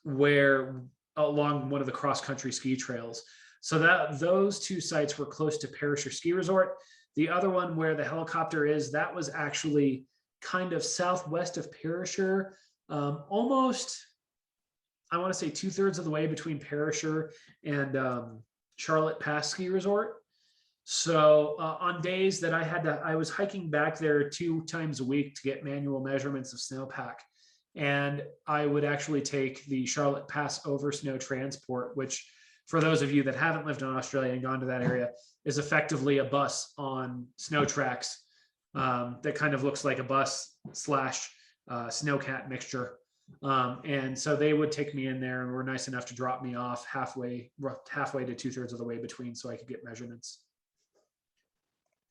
where along one of the cross-country ski trails. So those 2 sites were close to Perisher Ski Resort. The other one where the helicopter is, that was actually kind of southwest of Perisher, almost, I want to say 2/3 of the way between Perisher and Charlotte Pass Ski Resort. So on days that I was hiking back there 2 times a week to get manual measurements of snowpack. And I would actually take the Charlotte Pass over snow transport, which for those of you that haven't lived in Australia and gone to that area, is effectively a bus on snow tracks that kind of looks like a bus slash snowcat mixture. And so they would take me in there and were nice enough to drop me off halfway to 2/3 of the way between so I could get measurements.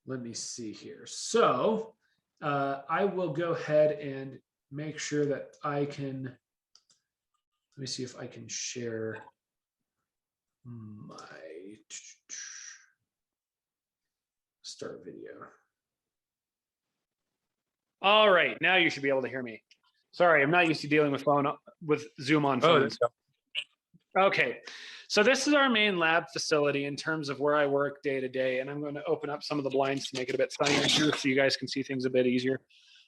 Let me see here. So I will go ahead and make sure that I can, let me see if I can share my start video. All right, now you should be able to hear me. Sorry, I'm not used to dealing with Zoom on phones. Okay, so this is our main lab facility in terms of where I work day to day, and I'm going to open up some of the blinds to make it a bit sunnier here so you guys can see things a bit easier.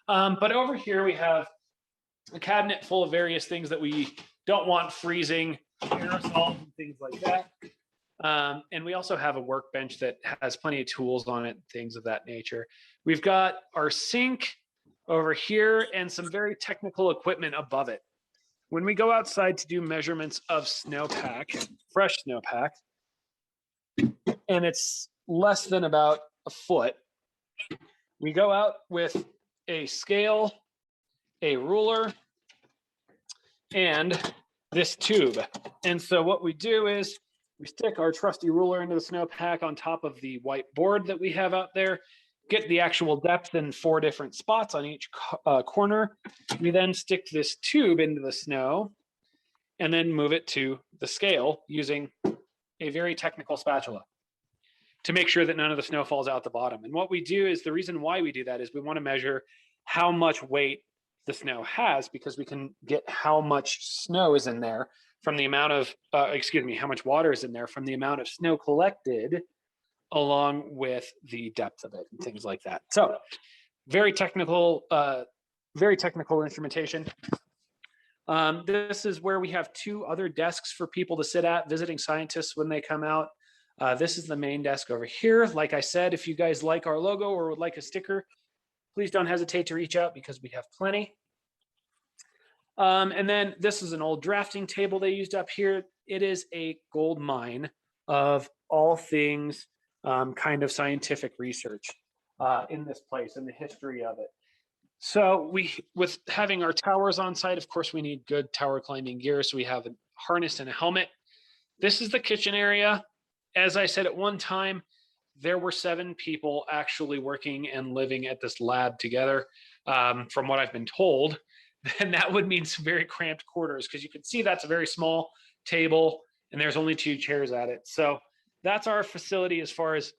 But over here we have a cabinet full of various things that we don't want freezing, aerosols and things like that. And we also have a workbench that has plenty of tools on it, things of that nature. We've got our sink over here and some very technical equipment above it. When we go outside to do measurements of snowpack, fresh snowpack, and it's less than about a foot, we go out with a scale, a ruler, and this tube. And so what we do is we stick our trusty ruler into the snowpack on top of the white board that we have out there, get the actual depth in 4 different spots on each corner. We then stick this tube into the snow and then move it to the scale using a very technical spatula to make sure that none of the snow falls out the bottom. And what we do is, the reason why we do that is we want to measure how much weight the snow has, because we can get how much snow is in there from the amount of, how much water is in there from the amount of snow collected, along with the depth of it and things like that. So very technical instrumentation. This is where we have 2 other desks for people to sit at, visiting scientists when they come out. This is the main desk over here. Like I said, if you guys like our logo or would like a sticker, please don't hesitate to reach out because we have plenty. And then this is an old drafting table they used up here. It is a gold mine of all things kind of scientific research in this place and the history of it. So with having our towers on site, of course, we need good tower climbing gear. So we have a harness and a helmet. This is the kitchen area. As I said, at one time, there were 7 people actually working and living at this lab together, from what I've been told. And that would mean some very cramped quarters, because you can see that's a very small table and there's only 2 chairs at it. So that's our facility as far as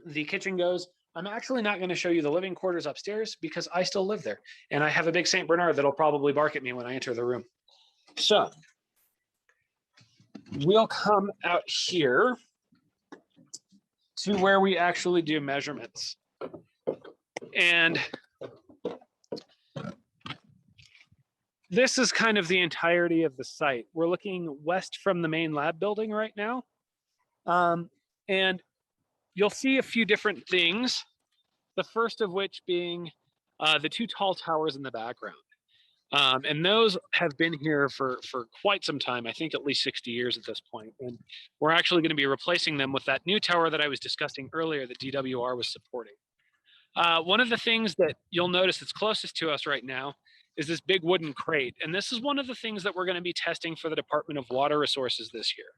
the kitchen goes. I'm actually not going to show you the living quarters upstairs because I still live there. And I have a big St. Bernard that'll probably bark at me when I enter the room. So we'll come out here to where we actually do measurements. And this is kind of the entirety of the site. We're looking west from the main lab building right now. And you'll see a few different things. The first of which being the 2 tall towers in the background. And those have been here for quite some time, I think at least 60 years at this point. And we're actually going to be replacing them with that new tower that I was discussing earlier that DWR was supporting. One of the things that you'll notice that's closest to us right now is this big wooden crate. And this is one of the things that we're going to be testing for the Department of Water Resources this year.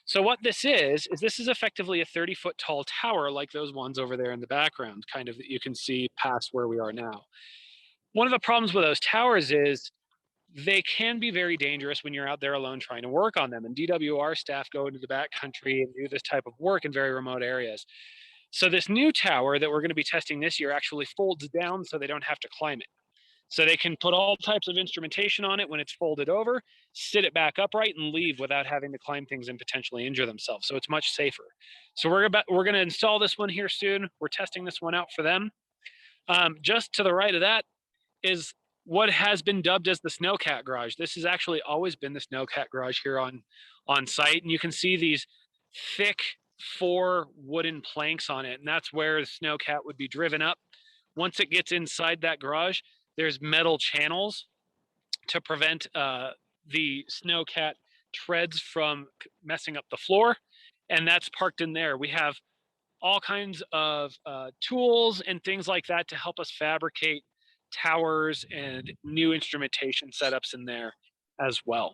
So what this is effectively a 30-foot tall tower like those ones over there in the background, kind of, that you can see past where we are now. One of the problems with those towers is they can be very dangerous when you're out there alone trying to work on them. And DWR staff go into the backcountry and do this type of work in very remote areas. So this new tower that we're going to be testing this year actually folds down so they don't have to climb it. So they can put all types of instrumentation on it when it's folded over, sit it back upright, and leave without having to climb things and potentially injure themselves. So it's much safer. So we're going to install this one here soon. We're testing this one out for them. Just to the right of that is what has been dubbed as the Snowcat Garage. This has actually always been the Snowcat Garage here on site. And you can see these thick 4 wooden planks on it, and that's where the snowcat would be driven up. Once it gets inside that garage, there's metal channels to prevent the snowcat treads from messing up the floor, and that's parked in there. We have all kinds of tools and things like that to help us fabricate towers and new instrumentation setups in there as well.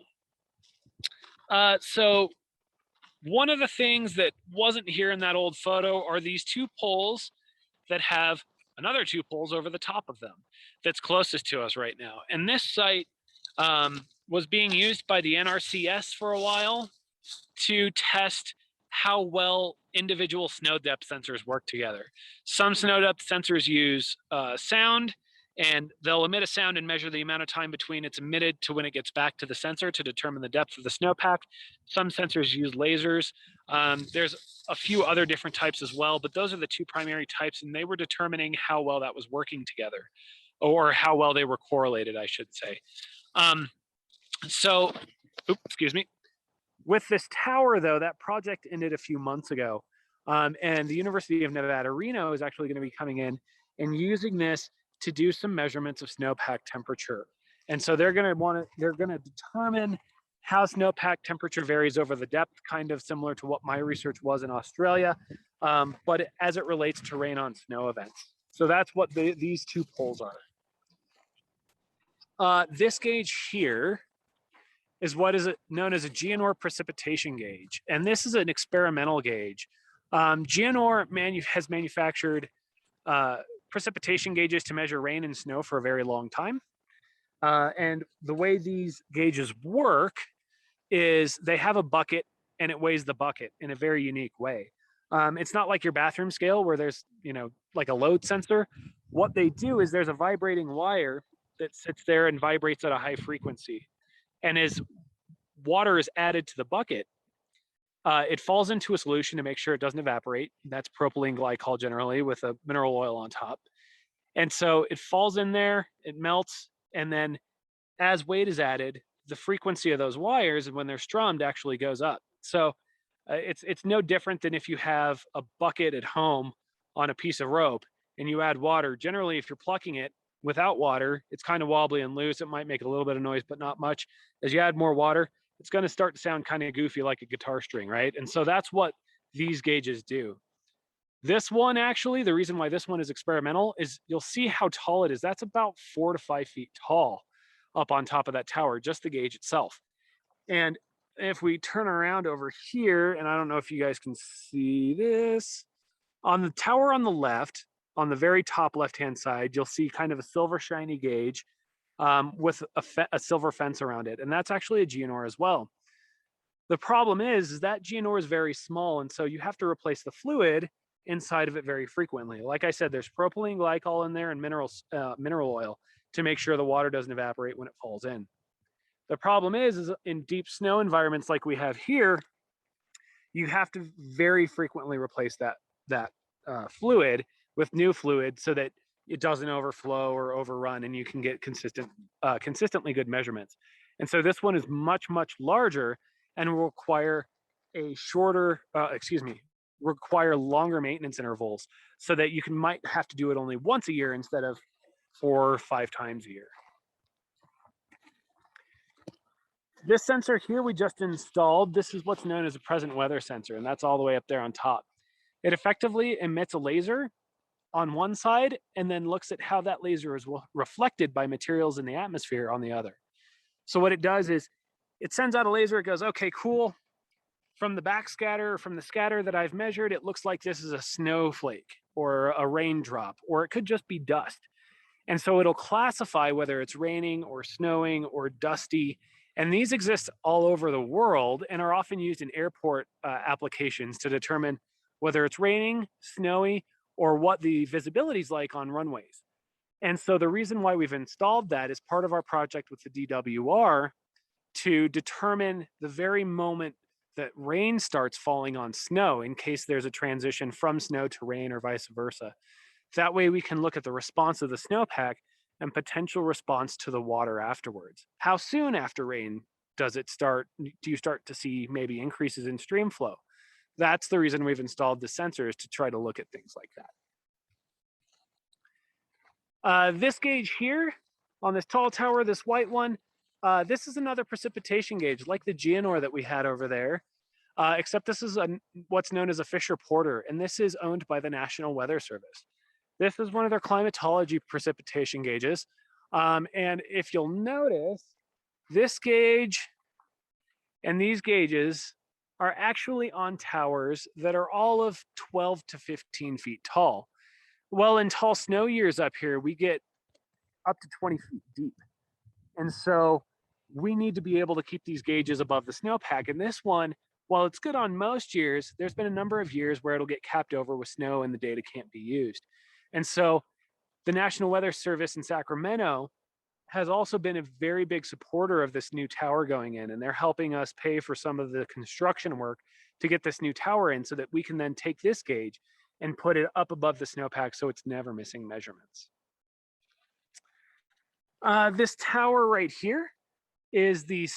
So one of the things that wasn't here in that old photo are these 2 poles that have another 2 poles over the top of them that's closest to us right now. And this site was being used by the NRCS for a while to test how well individual snow depth sensors work together. Some snow depth sensors use sound, and they'll emit a sound and measure the amount of time between it's emitted to when it gets back to the sensor to determine the depth of the snowpack. Some sensors use lasers. There's a few other different types as well, but those are the 2 primary types, and they were determining how well that was working together, or how well they were correlated, I should say. Excuse me. With this tower, though, that project ended a few months ago, and the University of Nevada, Reno is actually going to be coming in and using this to do some measurements of snowpack temperature. And so they're going to determine how snowpack temperature varies over the depth, kind of similar to what my research was in Australia, but as it relates to rain on snow events. So that's what these 2 poles are. This gauge here is what is known as a Geonor precipitation gauge. And this is an experimental gauge. Geonor has manufactured precipitation gauges to measure rain and snow for a very long time. And the way these gauges work is they have a bucket and it weighs the bucket in a very unique way. It's not like your bathroom scale where there's, like a load sensor. What they do is there's a vibrating wire that sits there and vibrates at a high frequency. And as water is added to the bucket, it falls into a solution to make sure it doesn't evaporate. That's propylene glycol generally with a mineral oil on top. And so it falls in there, it melts, and then as weight is added, the frequency of those wires when they're strummed actually goes up. So it's no different than if you have a bucket at home on a piece of rope and you add water. Generally, if you're plucking it without water, it's kind of wobbly and loose. It might make a little bit of noise, but not much. As you add more water, it's going to start to sound kind of goofy like a guitar string, right? And so that's what these gauges do. This one, actually, the reason why this one is experimental is you'll see how tall it is. That's about 4 to 5 feet tall up on top of that tower, just the gauge itself. And if we turn around over here, and I don't know if you guys can see this, on the tower on the left, on the very top left-hand side, you'll see kind of a silver shiny gauge with a silver fence around it. And that's actually a Geonor as well. The problem is that Geonor is very small, and so you have to replace the fluid inside of it very frequently. Like I said, there's propylene glycol in there and mineral oil to make sure the water doesn't evaporate when it falls in. The problem is in deep snow environments like we have here, you have to very frequently replace that fluid with new fluid so that it doesn't overflow or overrun, and you can get consistently good measurements. And so this one is much, much larger and will require require longer maintenance intervals so that you might have to do it only once a year instead of 4 or 5 times a year. This sensor here we just installed, this is what's known as a present weather sensor, and that's all the way up there on top. It effectively emits a laser on one side and then looks at how that laser is reflected by materials in the atmosphere on the other. So what it does is it sends out a laser, it goes, okay, cool. From the backscatter, from the scatter that I've measured, it looks like this is a snowflake or a raindrop, or it could just be dust. And so it'll classify whether it's raining or snowing or dusty. And these exist all over the world and are often used in airport applications to determine whether it's raining, snowy, or what the visibility is like on runways. And so the reason why we've installed that is part of our project with the DWR to determine the very moment that rain starts falling on snow in case there's a transition from snow to rain or vice versa. That way we can look at the response of the snowpack and potential response to the water afterwards. How soon after rain do you start to see maybe increases in stream flow? That's the reason we've installed the sensors, to try to look at things like that. This gauge here on this tall tower, this white one, this is another precipitation gauge like the Geonor that we had over there, except this is what's known as a Fisher Porter, and this is owned by the National Weather Service. This is one of their climatology precipitation gauges. And if you'll notice, this gauge and these gauges are actually on towers that are all of 12 to 15 feet tall. Well, in tall snow years up here, we get up to 20 feet deep. And so we need to be able to keep these gauges above the snowpack. And this one, while it's good on most years, there's been a number of years where it'll get capped over with snow and the data can't be used. And so the National Weather Service in Sacramento has also been a very big supporter of this new tower going in, and they're helping us pay for some of the construction work to get this new tower in so that we can then take this gauge and put it up above the snowpack so it's never missing measurements. This tower right here is the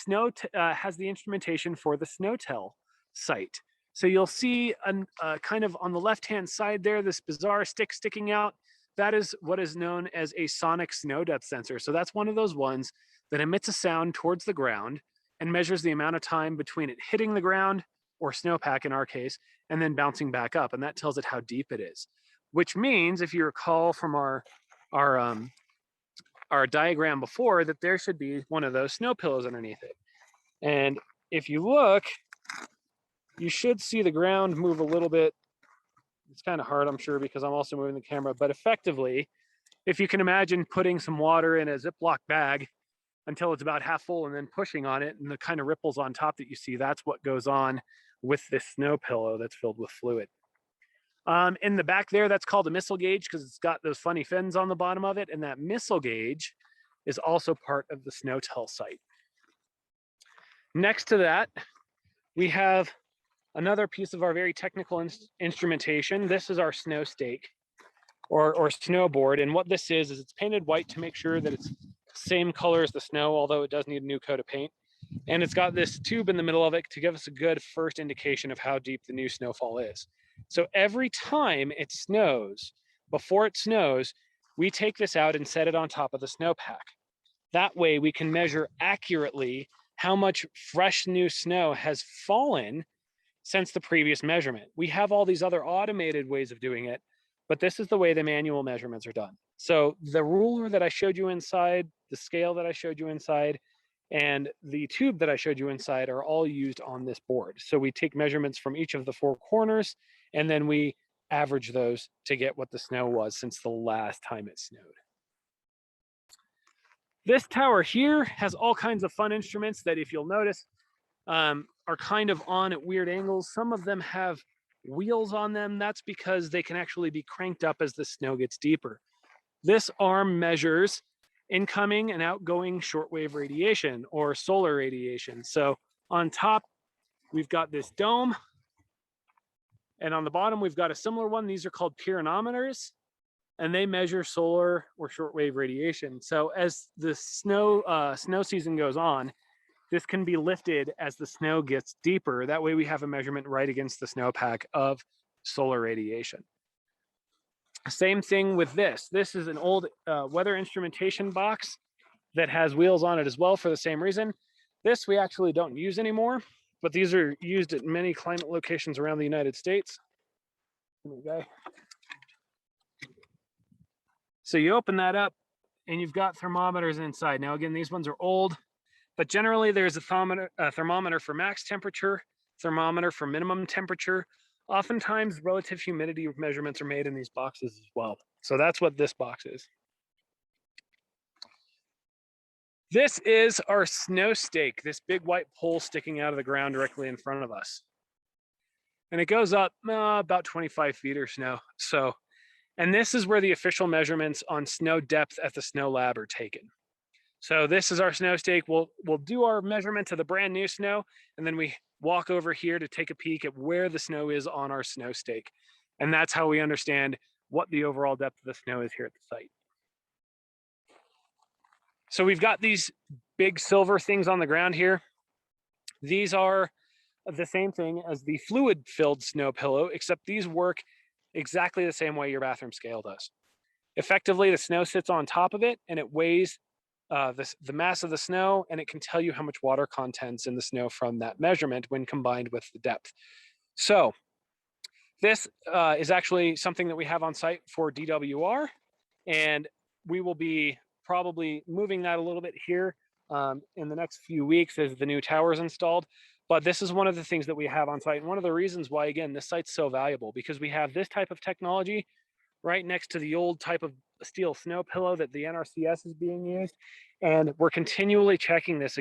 has the instrumentation for the SNOTEL site. So you'll see kind of on the left-hand side there, this bizarre stick sticking out. That is what is known as a sonic snow depth sensor. So that's one of those ones that emits a sound towards the ground and measures the amount of time between it hitting the ground, or snowpack in our case, and then bouncing back up. And that tells it how deep it is, which means, if you recall from our diagram before, that there should be one of those snow pillows underneath it. And if you look, you should see the ground move a little bit. It's kind of hard, I'm sure, because I'm also moving the camera, but effectively, if you can imagine putting some water in a Ziploc bag until it's about half full and then pushing on it, and the kind of ripples on top that you see, that's what goes on with this snow pillow that's filled with fluid. In the back there, that's called a missile gauge because it's got those funny fins on the bottom of it, and that missile gauge is also part of the SNOTEL site. Next to that, we have another piece of our very technical instrumentation. This is our snow stake or snowboard. And what this is it's painted white to make sure that it's the same color as the snow, although it does need a new coat of paint. And it's got this tube in the middle of it to give us a good first indication of how deep the new snowfall is. So every time it snows, before it snows, we take this out and set it on top of the snowpack. That way we can measure accurately how much fresh new snow has fallen since the previous measurement. We have all these other automated ways of doing it, but this is the way the manual measurements are done. So the ruler that I showed you inside, the scale that I showed you inside, and the tube that I showed you inside are all used on this board. So we take measurements from each of the four corners, and then we average those to get what the snow was since the last time it snowed. This tower here has all kinds of fun instruments that, if you'll notice, are kind of on at weird angles. Some of them have wheels on them. That's because they can actually be cranked up as the snow gets deeper. This arm measures incoming and outgoing shortwave radiation or solar radiation. So on top, we've got this dome. And on the bottom, we've got a similar one. These are called pyranometers, and they measure solar or shortwave radiation. So as the snow season goes on, this can be lifted as the snow gets deeper. That way we have a measurement right against the snowpack of solar radiation. Same thing with this. This is an old weather instrumentation box that has wheels on it as well for the same reason. This we actually don't use anymore, but these are used at many climate locations around the United States. Okay. So you open that up and you've got thermometers inside. Now again, these ones are old, but generally there's a thermometer for max temperature, thermometer for minimum temperature. Oftentimes relative humidity measurements are made in these boxes as well. So that's what this box is. This is our snow stake, this big white pole sticking out of the ground directly in front of us. And it goes up about 25 feet or so. And this is where the official measurements on snow depth at the snow lab are taken. So this is our snow stake. We'll do our measurement of the brand new snow, and then we walk over here to take a peek at where the snow is on our snow stake. And that's how we understand what the overall depth of the snow is here at the site. So we've got these big silver things on the ground here. These are the same thing as the fluid-filled snow pillow, except these work exactly the same way your bathroom scale does. Effectively, the snow sits on top of it and it weighs the mass of the snow, and it can tell you how much water content's in the snow from that measurement when combined with the depth. So this is actually something that we have on site for DWR, and we will be probably moving that a little bit here in the next few weeks as the new tower is installed. But this is one of the things that we have on site. And one of the reasons why, again, this site's so valuable, because we have this type of technology right next to the old type of steel snow pillow that the NRCS is being used. And we're continually checking this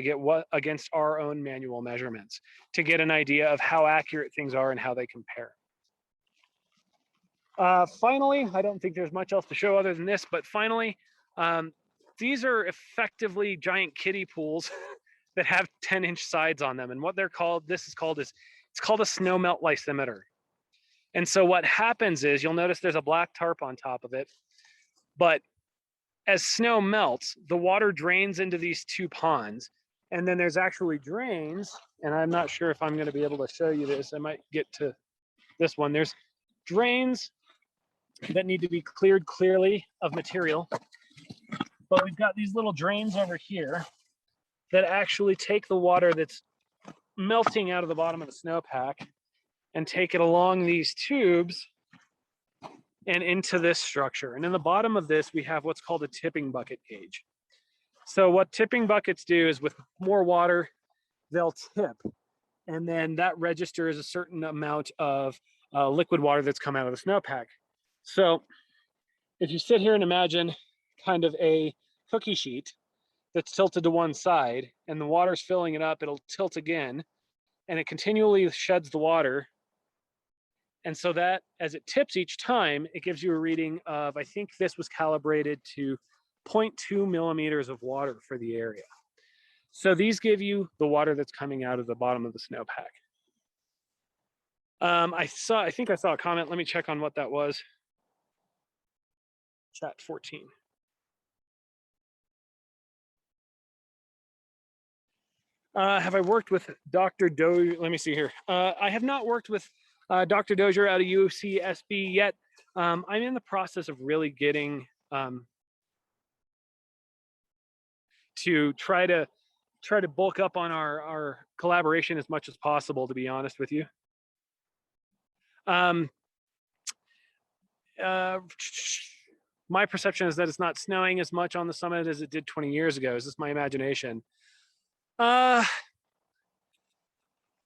against our own manual measurements to get an idea of how accurate things are and how they compare. Finally, I don't think there's much else to show other than this, but finally, these are effectively giant kiddie pools that have 10-inch sides on them. And what they're called, it's called a snow melt lysometer. And so what happens is, you'll notice there's a black tarp on top of it, but as snow melts, the water drains into these two ponds, and then there's actually drains, and I'm not sure if I'm going to be able to show you this. I might get to this one. There's drains that need to be cleared clearly of material, but we've got these little drains over here that actually take the water that's melting out of the bottom of the snowpack and take it along these tubes and into this structure. And in the bottom of this, we have what's called a tipping bucket gauge. So what tipping buckets do is, with more water, they'll tip, and then that registers a certain amount of liquid water that's come out of the snowpack. So if you sit here and imagine kind of a cookie sheet that's tilted to one side and the water's filling it up, it'll tilt again, and it continually sheds the water. And so that, as it tips each time, it gives you a reading of, I think this was calibrated to 0.2 millimeters of water for the area. So these give you the water that's coming out of the bottom of the snowpack. I think I saw a comment. Let me check on what that was. Chat 14. Have I worked with Dr. Dozier? Let me see here. I have not worked with Dr. Dozier out of UCSB yet. I'm in the process of really getting to try to bulk up on our collaboration as much as possible, to be honest with you. My perception is that it's not snowing as much on the summit as it did 20 years ago. Is this my imagination?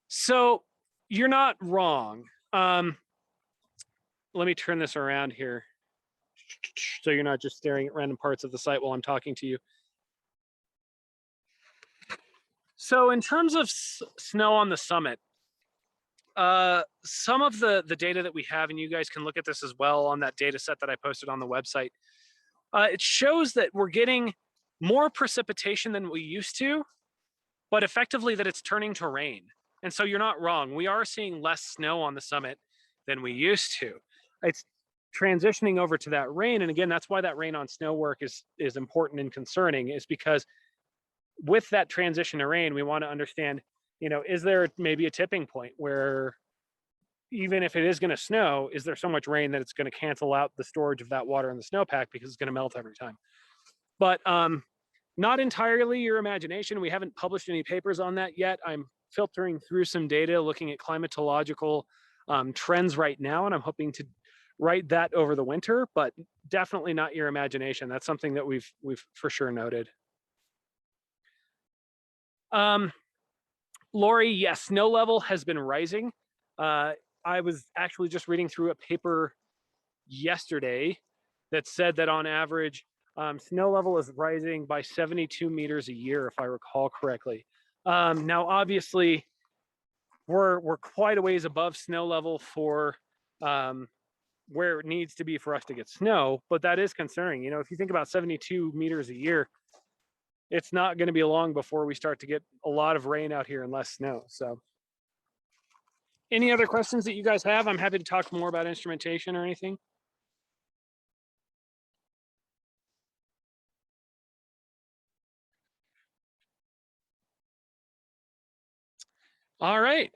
So you're not wrong. Let me turn this around here so you're not just staring at random parts of the site while I'm talking to you. So in terms of snow on the summit, some of the data that we have, and you guys can look at this as well on that data set that I posted on the website, it shows that we're getting more precipitation than we used to, but effectively that it's turning to rain. And so you're not wrong. We are seeing less snow on the summit than we used to. It's transitioning over to that rain. And again, that's why that rain on snow work is important and concerning, is because with that transition to rain, we want to understand, is there maybe a tipping point where even if it is going to snow, is there so much rain that it's going to cancel out the storage of that water in the snowpack because it's going to melt every time? But not entirely your imagination. We haven't published any papers on that yet. I'm filtering through some data, looking at climatological trends right now, and I'm hoping to write that over the winter, but definitely not your imagination. That's something that we've for sure noted. Lori, yes, snow level has been rising. I was actually just reading through a paper yesterday that said that on average, snow level is rising by 72 meters a year, if I recall correctly. Now, obviously, we're quite a ways above snow level for where it needs to be for us to get snow, but that is concerning. If you think about 72 meters a year, it's not going to be long before we start to get a lot of rain out here and less snow. So any other questions that you guys have? I'm happy to talk more about instrumentation or anything. All right.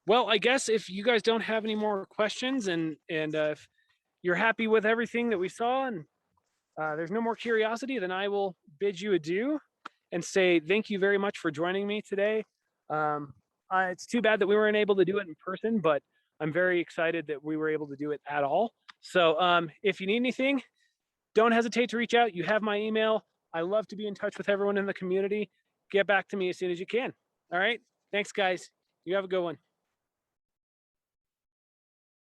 Well, I guess if you guys don't have any more questions and if you're happy with everything that we saw and there's no more curiosity, then I will bid you adieu and say thank you very much for joining me today. It's too bad that we weren't able to do it in person, but I'm very excited that we were able to do it at all. So if you need anything, don't hesitate to reach out. You have my email. I love to be in touch with everyone in the community. Get back to me as soon as you can. All right. Thanks, guys. You have a good one.